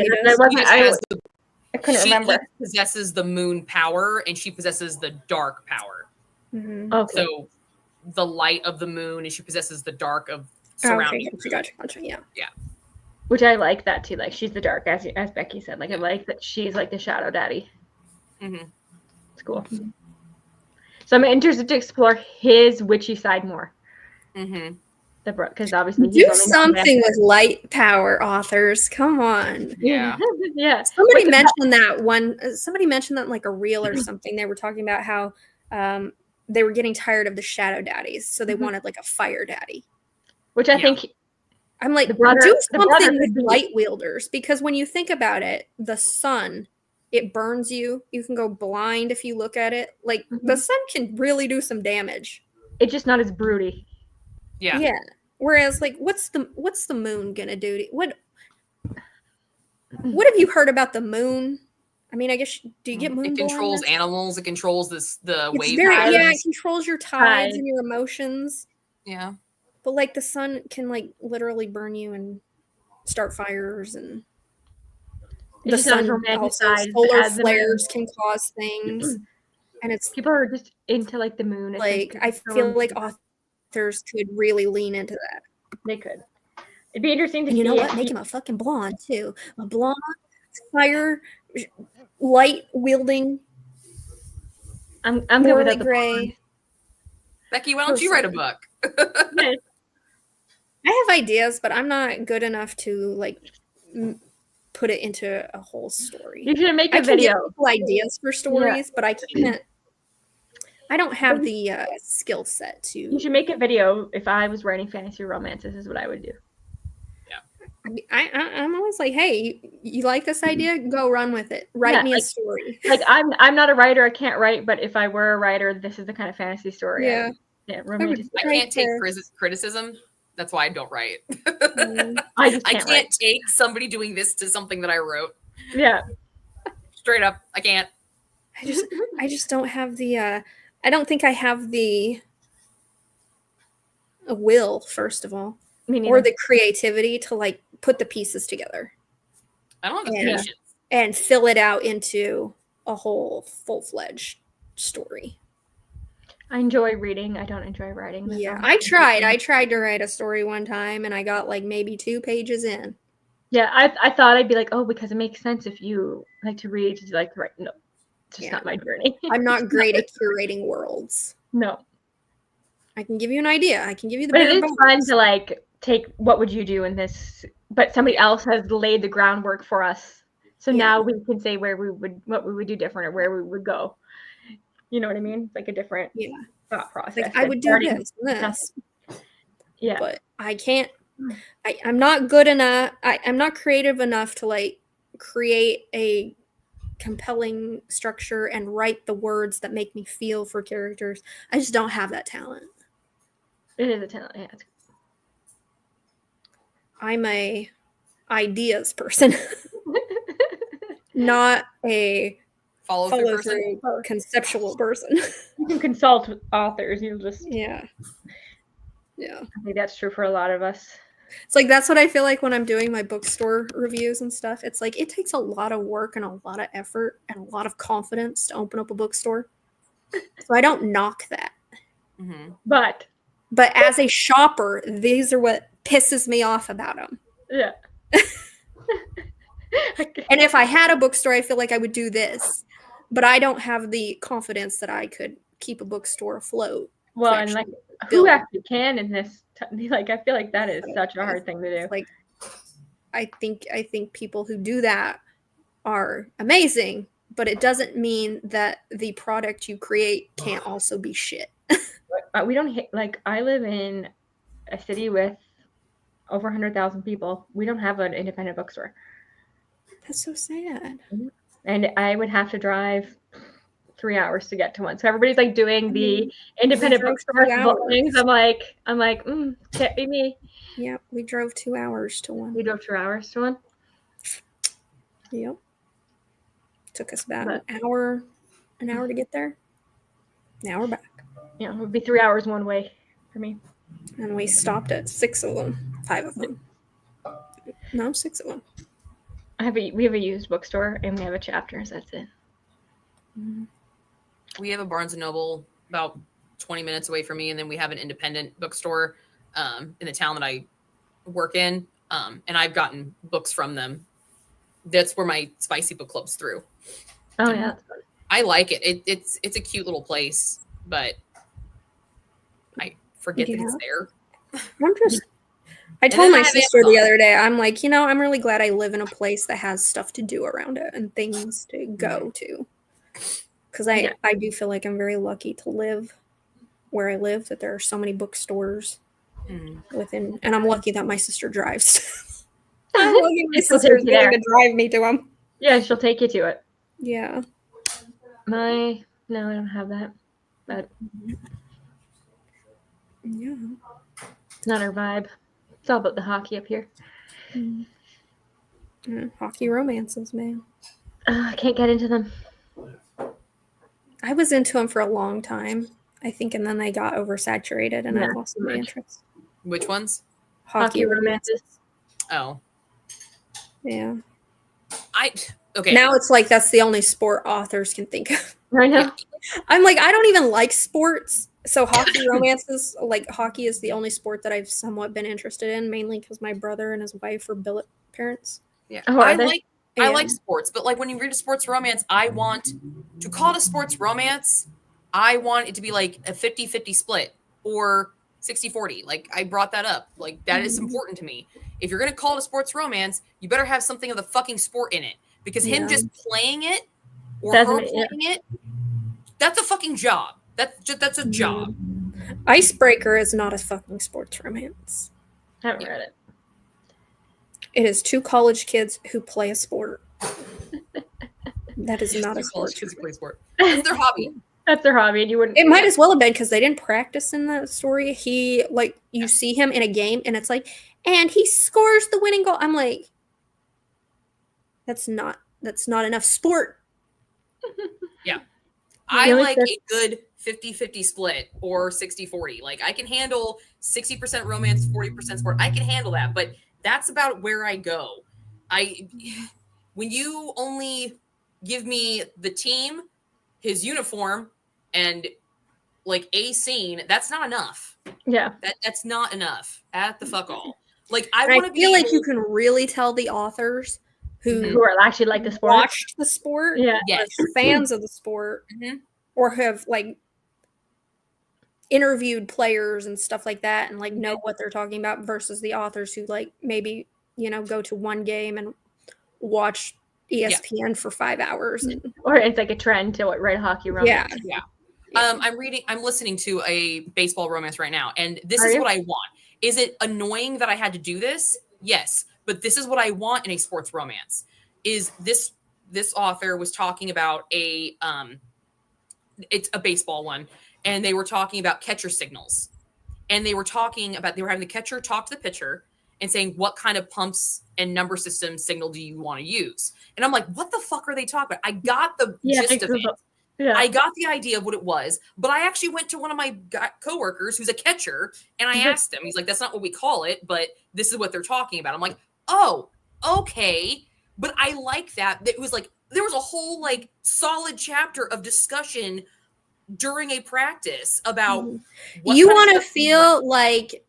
I couldn't remember. He possesses the moon power, and she possesses the dark power. Mm-hmm. Okay. So the light of the moon, and she possesses the dark of surrounding. Okay. Gotcha. Yeah. Which I like that too. Like she's the dark, as Becky said. Like I like that she's like the shadow daddy. Mm-hmm. It's cool. Mm-hmm. So I'm interested to explore his witchy side more. Mm-hmm. Because obviously do something with light power, authors. Come on. Yeah. Yeah. Somebody mentioned that in like a reel or something. They were talking about how they were getting tired of the shadow daddies, so they wanted like a fire daddy. Which I think I'm like, do something with light wielders, because when you think about it, the sun, it burns you. You can go blind if you look at it. Like the sun can really do some damage. It's just not as broody. Yeah. Yeah. Whereas, like, what's the moon gonna do? What have you heard about the moon? I mean, I guess do you get moon? It controls animals. It controls the wave. It controls your tides and your emotions. Yeah. But like the sun can like literally burn you and start fires, and the sun also solar flares can cause things. And it's people are just into like the moon. Like I feel like authors could really lean into that. They could. It'd be interesting to And see. You know what? Make him a fucking blonde too. A blonde, fire, light wielding. I'm good with that. Gray. Becky, why don't you write a book? I have ideas, but I'm not good enough to like put it into a whole story. You should make a video. Give people ideas for stories, but I can't. I don't have the skill set to. You should make a video. If I was writing fantasy romance, this is what I would do. I'm always like, hey, you like this idea? Go run with it. Write me a story. Like I'm not a writer. I can't write. But if I were a writer, this is the kind of fantasy story. Yeah. I can't take criticism. That's why I don't write. I can't take somebody doing this to something that I wrote. Yeah. Straight up, I can't. I just don't have the. I don't think I have the will, first of all, or the creativity to like put the pieces together. I don't have the patience. And fill it out into a whole full-fledged story. I enjoy reading. I don't enjoy writing. Yeah, I tried to write a story one time, and I got like maybe 2 pages in. Yeah, I thought I'd be like, oh, because it makes sense if you like to read, you like to write. No, it's just not my journey. I'm not great at curating worlds. No. I can give you an idea. I can give you the. But it is fun to like take what would you do in this, but somebody else has laid the groundwork for us. So now we can say what we would do different or where we would go. You know what I mean? It's like a different thought process. Like I would do this. Yeah. But I can't. I'm not good enough. I'm not creative enough to like create a compelling structure and write the words that make me feel for characters. I just don't have that talent. It is a talent. Yeah. I'm a ideas person, not a follow through conceptual person. You can consult with authors. You'll just yeah. I think that's true for a lot of us. It's like that's what I feel like when I'm doing my bookstore reviews and stuff. It's like it takes a lot of work and a lot of effort and a lot of confidence to open up a bookstore. So I don't knock that. Mm-hmm. But as a shopper, these are what pisses me off about them. Yeah. And if I had a bookstore, I feel like I would do this. But I don't have the confidence that I could keep a bookstore afloat. Well, and like who actually can in this? Like I feel like that is such a hard thing to do. Like I think people who do that are amazing, but it doesn't mean that the product you create can't also be shit. We don't like I live in a city with over 100,000 people. We don't have an independent bookstore. That's so sad. And I would have to drive 3 hours to get to one. So everybody's like doing the independent bookstore things. I'm like, can't be me. Yeah, we drove 2 hours to one. We drove 2 hours to one. Yep. Took us about an hour to get there. Now we're back. Yeah, it would be 3 hours one way for me. And we stopped at 6 of them. 5 of them. No, 6 of them. We have a used bookstore and we have a Chapters. That's it. Mm-hmm. We have a Barnes & Noble about 20 minutes away from me, and then we have an independent bookstore in the town that I work in, and I've gotten books from them. That's where my spicy book club's through. Oh, yeah. I like it. It's a cute little place, but I forget that it's there. I told my sister the other day, I'm like, I'm really glad I live in a place that has stuff to do around it and things to go to. Because I do feel like I'm very lucky to live where I live, that there are so many bookstores within. And I'm lucky that my sister drives. I'm lucky my sister's willing to drive me to them. Yeah, she'll take you to it. Yeah. No, I don't have that. But yeah. It's not our vibe. It's all about the hockey up here. Hockey romances, man. I can't get into them. I was into them for a long time, I think, and then they got oversaturated and I lost my interest. Which ones? Hockey romances. Oh. Yeah. Okay. Now it's like that's the only sport authors can think of. I know. I'm like, I don't even like sports, So hockey romances, like hockey is the only sport that I've somewhat been interested in, mainly because my brother and his wife are billet parents. Yeah, Oh, I like sports, but like when you read a sports romance, I want to call it a sports romance. I want it to be like a 50-50 split or 60-40. Like I brought that up. Like that is important to me. If you're going to call it a sports romance, you better have something of the fucking sport in it, because him just playing it or her playing it, that's a fucking job. That's a job. Icebreaker is not a fucking sports romance. I haven't read it. It is two college kids who play a sport. That is not a sports kids who play sport. That's their hobby. That's their hobby, and you wouldn't. It might as well have been, because they didn't practice in that story. He, like, you see him in a game, and it's like, and he scores the winning goal. I'm like, that's not enough sport. Yeah. I like a good 50-50 split or 60-40. Like I can handle 60% romance, 40% sport. I can handle that, but that's about where I go. When you only give me the team, his uniform, and like a scene, that's not enough. Yeah. That's not enough. At the fuck all. Like I feel like you can really tell the authors who are actually like the sport, watched the sport, yes, fans of the sport, or have like interviewed players and stuff like that, and like know what they're talking about, versus the authors who like maybe go to one game and watch ESPN for 5 hours, or it's like a trend to write a hockey romance. Yeah. I'm listening to a baseball romance right now, and this is what I want. Is it annoying that I had to do this? Yes, but this is what I want in a sports romance. Is this author was talking about it's a baseball one, and they were talking about catcher signals, and they were having the catcher talk to the pitcher and saying, what kind of pumps and number system signal do you want to use? And I'm like, what the fuck are they talking about? I got the gist of it. Yeah. I got the idea of what it was, but I actually went to one of my coworkers who's a catcher, and I asked him. He's like, that's not what we call it, but this is what they're talking about. I'm like, oh, okay. But I like that. It was like, there was a whole like solid chapter of discussion during a practice about you want to feel like,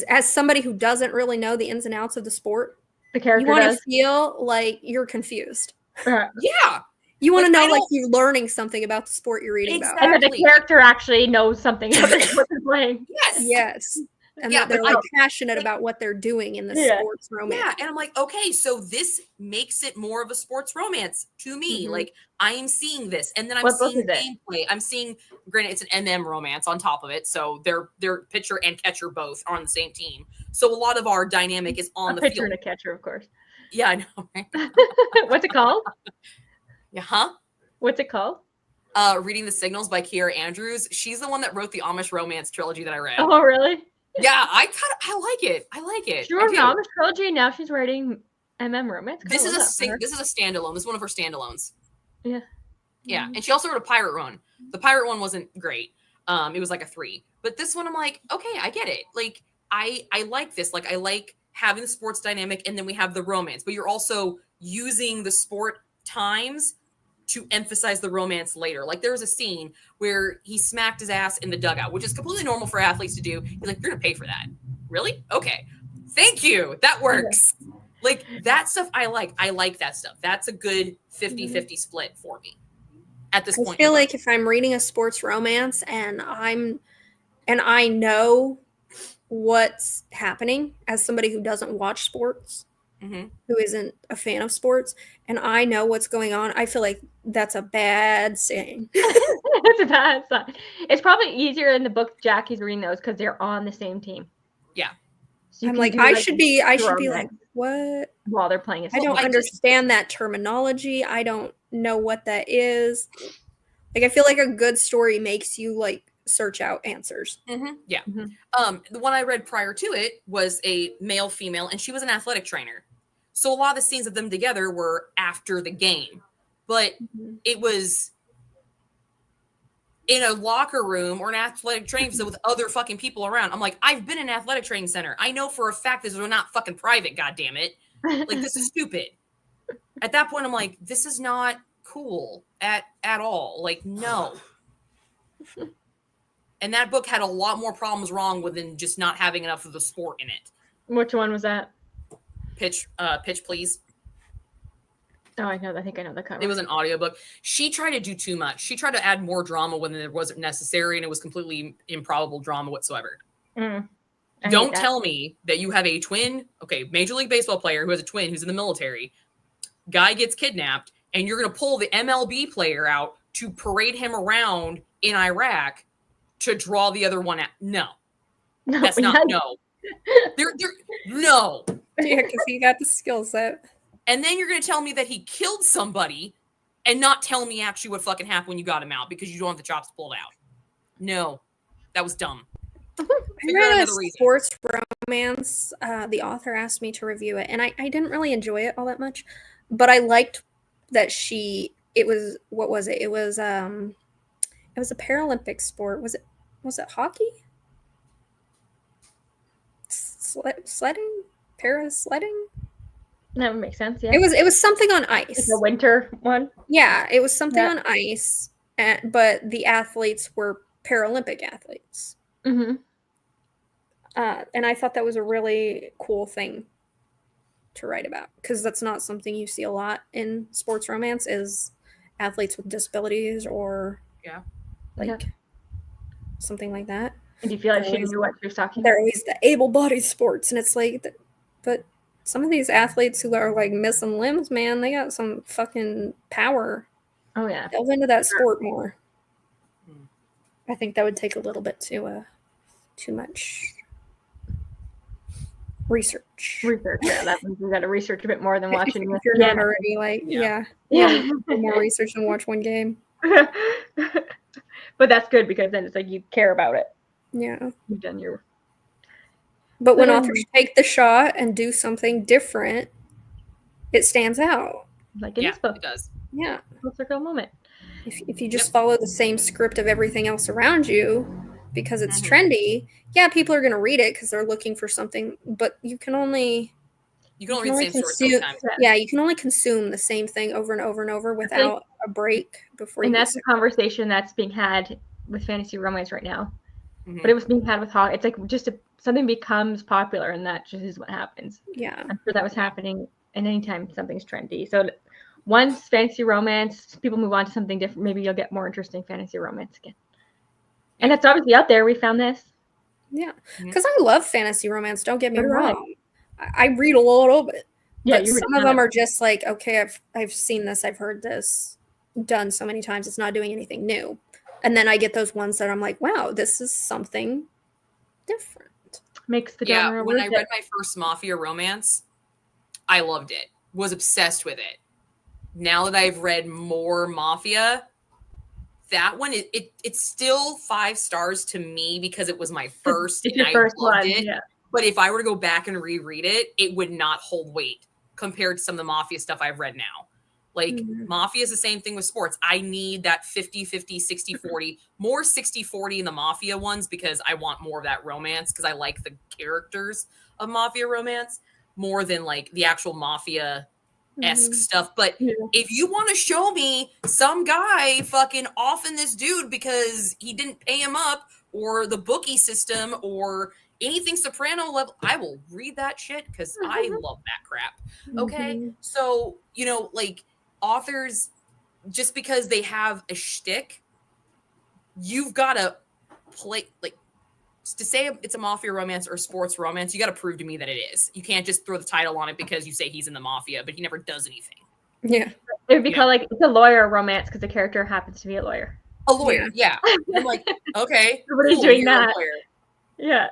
as somebody who doesn't really know the ins and outs of the sport, the character you want to feel like you're confused. Yeah. You want to know like you're learning something about the sport you're reading about. And that the character actually knows something about what they're playing. Yes. And that they're like passionate about what they're doing in the sports romance. Yeah. And I'm like, okay, so this makes it more of a sports romance to me. Like I am seeing this, and then I'm seeing gameplay. I'm seeing, granted, it's an MM romance on top of it. So they're pitcher and catcher both are on the same team. So a lot of our dynamic is on the pitcher field. And a catcher, of course. Yeah, I know. Right? What's it called? Yeah, huh? What's it called? Reading the Signals by Kiera Andrews. She's the one that wrote the Amish romance trilogy that I read. Oh, really? Yeah, I like it. I like it. She wrote an Amish trilogy, and now she's writing MM romance. This is a standalone. This is one of her standalones. Yeah. Yeah, and she also wrote a pirate one. The pirate one wasn't great. It was like a 3. But this one, I'm like, okay, I get it. Like, I like this. Like, I like having the sports dynamic, and then we have the romance. But you're also using the sport times to emphasize the romance later. Like there was a scene where he smacked his ass in the dugout, which is completely normal for athletes to do. He's like, you're gonna pay for that. Really? Okay. Thank you. That works. Yeah. Like that stuff I like. I like that stuff. That's a good 50-50 split for me at this point. I feel like if I'm reading a sports romance and I know what's happening as somebody who doesn't watch sports, who isn't a fan of sports, and I know what's going on, I feel like that's a bad sign. It's a bad sign. It's probably easier in the book Jackie's reading those because they're on the same team. Yeah. So I'm like, I should be like, what? While they're playing I don't understand that terminology. I don't know what that is. Like, I feel like a good story makes you like search out answers. Yeah. The one I read prior to it was a male female, and she was an athletic trainer. So a lot of the scenes of them together were after the game, but it was in a locker room or an athletic training facility with other fucking people around. I'm like, I've been in an athletic training center. I know for a fact this is not fucking private. God damn it. Like, this is stupid. At that point, I'm like, this is not cool at all. Like, no. And that book had a lot more problems wrong with than just not having enough of the sport in it. Which one was that? Pitch, Please. Oh, I know. I think I know the cover. It was an audiobook. She tried to do too much. She tried to add more drama when it wasn't necessary, and it was completely improbable drama whatsoever. Don't tell me that you have a twin, Major League Baseball player who has a twin who's in the military. Guy gets kidnapped, and you're going to pull the MLB player out to parade him around in Iraq to draw the other one out. No. That's not, no. No. Yeah, because he got the skill set. And then you're going to tell me that he killed somebody and not tell me actually what fucking happened when you got him out because you don't have the chops pulled out. No. That was dumb. I read a sports romance. The author asked me to review it, and I didn't really enjoy it all that much. But I liked that it was a Paralympic sport. Was it hockey? Sledding? Parasledding? That would make sense, yeah. It was something on ice. It's a winter one? Yeah, it was something on ice, but the athletes were Paralympic athletes. Mm-hmm. And I thought that was a really cool thing to write about, because that's not something you see a lot in sports romance, is athletes with disabilities or something like that. And do you feel like she knew what she was talking about? They're always the able-bodied sports, and it's like, but some of these athletes who are like missing limbs, man, they got some fucking power. Oh yeah. Delve into that sport more. I think that would take a little bit too much research. Yeah, that means we got to research a bit more than watching. If you're not already like, more research than watch one game. But that's good, because then it's like you care about it. Yeah, you've done your. But when authors take the shot and do something different, it stands out. Like in this book, it does. Yeah, full circle moment. If you just follow the same script of everything else around you, because it's trendy, people are going to read it because they're looking for something. But you can only read the same story sometimes. Yeah, you can only consume the same thing over and over and over without a break before. And that's the conversation that's being had with fantasy romance right now. Mm-hmm. But it was being had with Hawk. It's like something becomes popular, and that just is what happens. Yeah, I'm sure that was happening. And anytime something's trendy, so once fantasy romance, people move on to something different, maybe you'll get more interesting fantasy romance again. And it's obviously out there. We found this. Yeah, because I love fantasy romance. Don't get me wrong. I read a lot of it. Yeah, but some of them are just like, okay, I've seen this, I've heard this done so many times. It's not doing anything new. And then I get those ones that I'm like, wow, this is something different. Makes the genre. When I read my first Mafia romance, I loved it. Was obsessed with it. Now that I've read more Mafia, that one it's still 5 stars to me because it was my first and I loved it. Yeah. But if I were to go back and reread it, it would not hold weight compared to some of the Mafia stuff I've read now. Like Mafia is the same thing with sports. I need that 50-50, 60-40, more 60-40 in the Mafia ones because I want more of that romance because I like the characters of Mafia romance more than like the actual Mafia-esque stuff. But if you want to show me some guy fucking offing this dude because he didn't pay him up or the bookie system or anything Soprano level, I will read that shit because I love that crap. Okay? So, like authors, just because they have a shtick, you've got to play, like, to say it's a Mafia romance or sports romance, you got to prove to me that it is. You can't just throw the title on it because you say he's in the Mafia, but he never does anything. Yeah. It would be called like, it's a lawyer romance because the character happens to be a lawyer. A lawyer, yeah. I'm like, okay. Nobody's doing that. Yeah.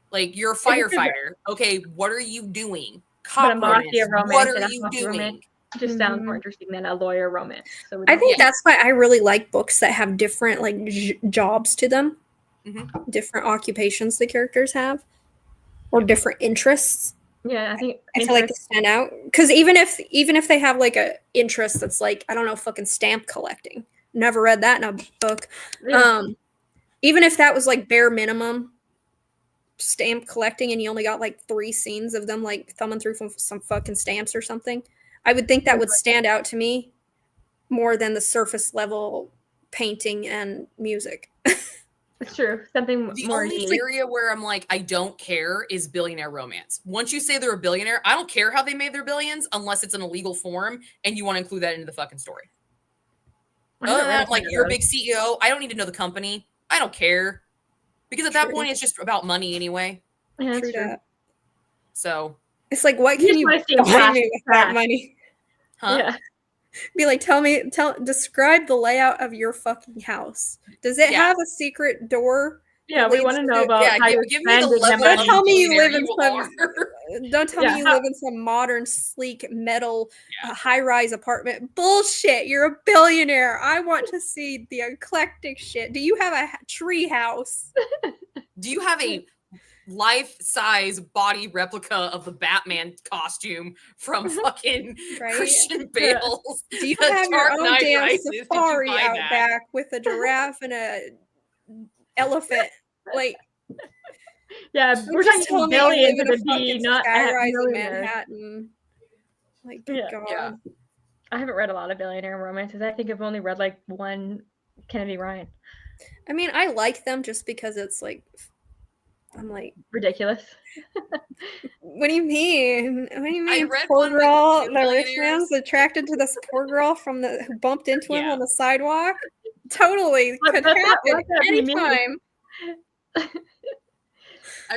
Like, you're a firefighter. Okay, what are you doing? Cop Mafia romance. What are you doing? Romance just sounds more interesting than a lawyer romance. So I think that's why I really like books that have different like jobs to them, different occupations the characters have, or different interests. Yeah, I think I feel like they stand out because even if they have like a interest that's like, I don't know, fucking stamp collecting. Never read that in a book. Really? Even if that was like bare minimum stamp collecting and you only got like 3 scenes of them like thumbing through some fucking stamps or something, I would think that would stand out to me more than the surface level painting and music. It's true. Something The more only area where I'm like, I don't care is billionaire romance. Once you say they're a billionaire, I don't care how they made their billions unless it's in a legal form and you want to include that into the fucking story. Like you're a big CEO. I don't need to know the company. I don't care. Because at that point, it's just about money anyway. Yeah, that's true. So it's like, what can you buy me with that money? Huh? Yeah. Be like, describe the layout of your fucking house. Does it have a secret door? Yeah, we want to know about how you give me the level. Don't tell me you live in some. Don't tell me you live in some modern, sleek, metal, high-rise apartment. Bullshit! You're a billionaire. I want to see the eclectic shit. Do you have a tree house? Do you have a life-size body replica of the Batman costume from fucking Christian Bale's? Do you have your own damn safari out back with a giraffe and a elephant? Like, yeah, we're talking billions of a not skyrise in Manhattan. Like, good God. Yeah. I haven't read a lot of billionaire romances. I think I've only read like one Kennedy Ryan. I mean, I like them just because it's like, I'm like, ridiculous. What do you mean? What do you mean? Poor girl, the rich man's attracted to this poor girl who bumped into him on the sidewalk. Totally could happen anytime. I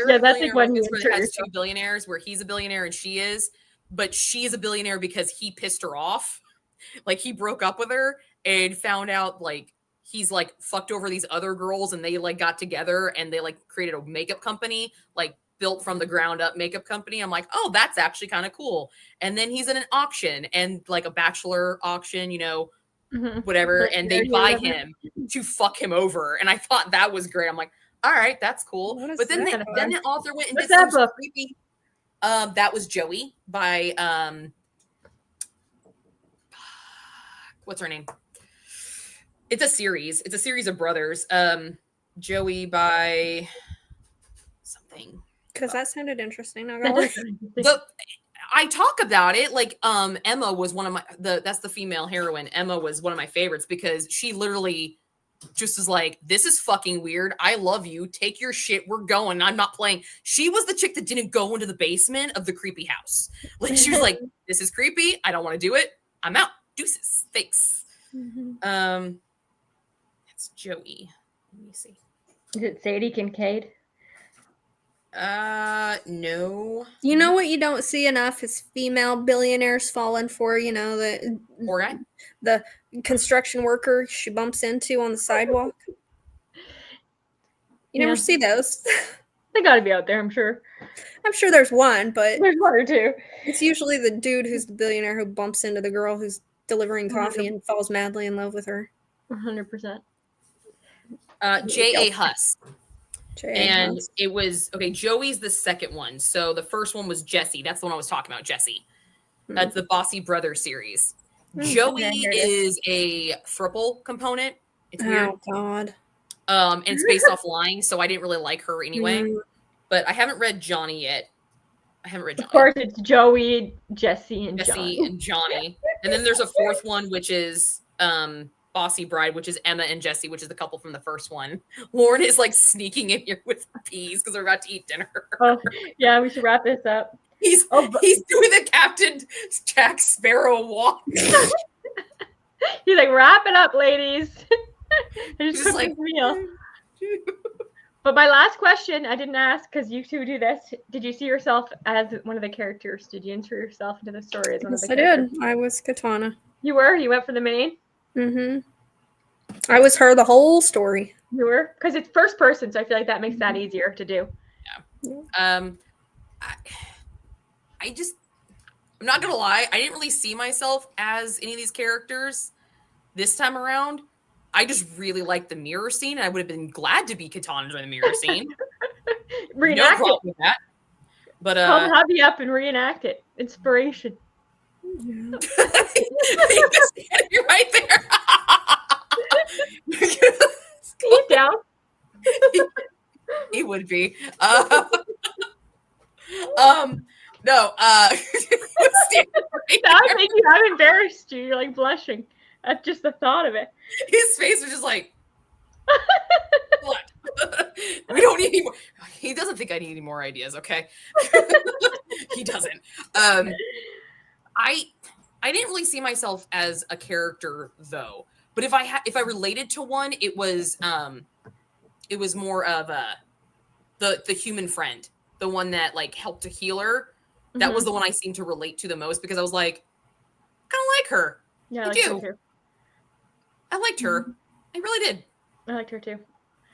read that's like one where it has 2 billionaires, where he's a billionaire and she is, but she's a billionaire because he pissed her off. Like he broke up with her and found out like he's like fucked over these other girls and they like got together and they like created a makeup company, like built from the ground up makeup company. I'm like, oh, that's actually kind of cool. And then he's in an auction and like a bachelor auction, you know, whatever. And they buy him to fuck him over. And I thought that was great. I'm like, all right, that's cool. But then the author went and did some creepy. That was Joey by what's her name? It's a series. It's a series of brothers. Joey by something. Because that sounded interesting. I talk about it like Emma was one of my that's the female heroine. Emma was one of my favorites because she literally just was like, this is fucking weird. I love you. Take your shit. We're going. I'm not playing. She was the chick that didn't go into the basement of the creepy house. Like she was like, this is creepy. I don't want to do it. I'm out. Deuces. Thanks. It's Joey. Let me see. Is it Sadie Kincaid? No. You know what you don't see enough is female billionaires falling for, you know, the construction worker she bumps into on the sidewalk. You never see those. They gotta be out there, I'm sure. I'm sure there's one, but there's one or two. It's usually the dude who's the billionaire who bumps into the girl who's delivering coffee and falls madly in love with her. 100%. J.A. Huss. And it was Joey's the second one. So the first one was Jesse. That's the one I was talking about, Jesse. That's the Bossy Brothers series. Joey is a throuple component. It's weird. Oh God. And it's based off lying, so I didn't really like her anyway. But I haven't read Johnny yet. Of course, it's Joey, Jesse, and Johnny. And then there's a fourth one, which is Bossy Bride, which is Emma and Jesse, which is the couple from the first one. Lauren is like sneaking in here with peas because we're about to eat dinner. Oh, yeah, we should wrap this up. He's doing the Captain Jack Sparrow walk. He's like, wrap it up, ladies. Just like meal. But my last question, I didn't ask because you two do this. Did you see yourself as one of the characters? Did you insert yourself into the story as one of the characters? I did. I was Katana. You were? You went for the main? I was her the whole story. You were? Because it's first person, so I feel like that makes that easier to do. Yeah. I'm not gonna lie, I didn't really see myself as any of these characters this time around. I just really liked the mirror scene. I would have been glad to be Katana during the mirror scene. Reenact no problem with that. But call the hubby up and reenact it. Inspiration. Yeah. You're right there. He's down. He would be. No. I'm embarrassed you. You're like blushing at just the thought of it. His face was just like, what? We don't need any more. He doesn't think I need any more ideas, okay? He doesn't. I didn't really see myself as a character though. But if I related to one, it was more of the human friend, the one that like helped to heal her. That was the one I seemed to relate to the most because I was like, I kind of like her. Yeah, I do. Her too. I liked her. I really did. I liked her too.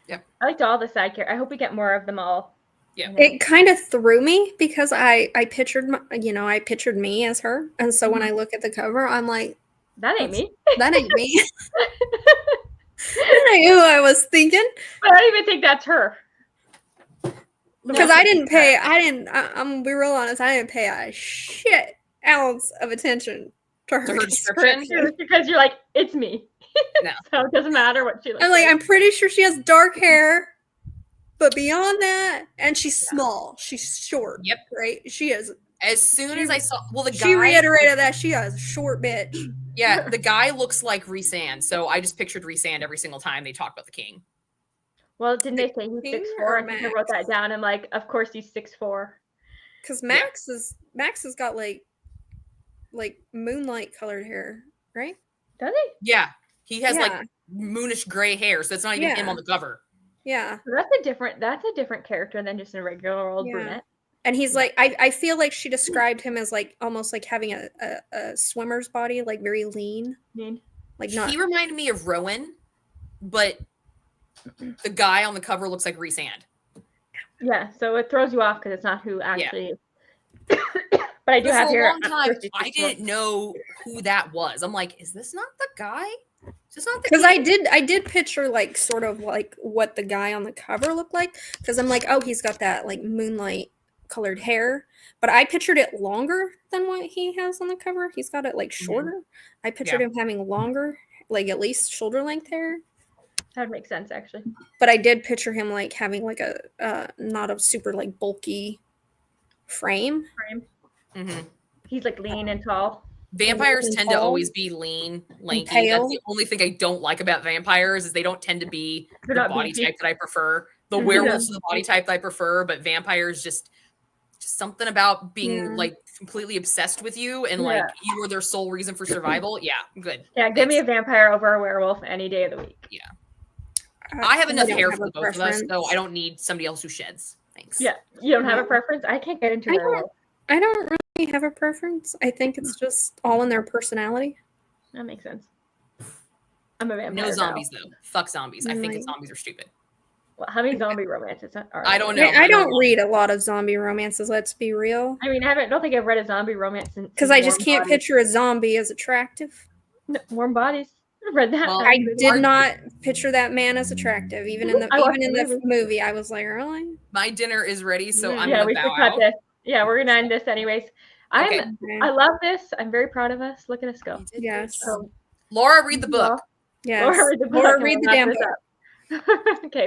Yeah. I liked all the side characters. I hope we get more of them all. Yeah. It kind of threw me because I pictured I pictured me as her, and so when I look at the cover, I'm like, that ain't me. That ain't me. That ain't who I was thinking. But I don't even think that's her. Because I'm be real honest, I didn't pay a shit ounce of attention to her description. Because you're like, it's me. No. So it doesn't matter what she looks like. I'm pretty sure she has dark hair. But beyond that, and she's small. She's short. Yep. Right? She is. As soon as I saw, the guy. She reiterated that she is a short bitch. Yeah, the guy looks like Rhysand, so I just pictured Rhysand every single time they talked about the king. Well, didn't they say he's 6'4"? I think I wrote that down. I'm like, of course he's 6'4". Because Max has got like moonlight colored hair, right? Does he? Yeah, he has like moonish gray hair, so it's not even him on the cover. Yeah, so that's a different character than just a regular old brunette. And he's like, I feel like she described him as like almost like having a swimmer's body, like very lean. Like not. He reminded me of Rowan, but the guy on the cover looks like Rhysand. Yeah, so it throws you off because it's not who actually. Yeah. But I do have here. For a long time, I didn't know who that was. I'm like, is this not the guy? Because I did picture like sort of like what the guy on the cover looked like. Because I'm like, oh, he's got that like moonlight colored hair, but I pictured it longer than what he has on the cover. He's got it like shorter. I pictured him having longer, like at least shoulder length hair. That would make sense actually. But I did picture him like having like a not a super like bulky frame. Mm-hmm. He's like lean and tall. Vampires tend to always be lean, lanky. That's the only thing I don't like about vampires is they don't tend to be the body type that I prefer. The werewolves are the body type that I prefer, but vampires just something about being like completely obsessed with you and like you are their sole reason for survival. Yeah, good. Yeah, give me a vampire over a werewolf any day of the week. Yeah. I have enough hair for the both of us, so I don't need somebody else who sheds. Thanks. Yeah. You don't have a preference? I can't get into werewolf. I don't really have a preference. I think it's just all in their personality. That makes sense. I'm a vampire. No zombies though. Fuck zombies. I think that zombies are stupid. Well, how many zombie romances are I don't know. I don't read a lot of zombie romances, let's be real. I mean, I don't think I've read a zombie romance because I just can't picture a zombie as attractive. No, Warm Bodies. I read that. Well, I did not picture that man as attractive. Even in the movie, I was like, really? My dinner is ready, so I'm gonna bow out. This. Yeah, we're gonna end this anyways. I love this. I'm very proud of us. Look at us go. Yes. Laura, read the book. Yes. Laura, read the damn book. Okay.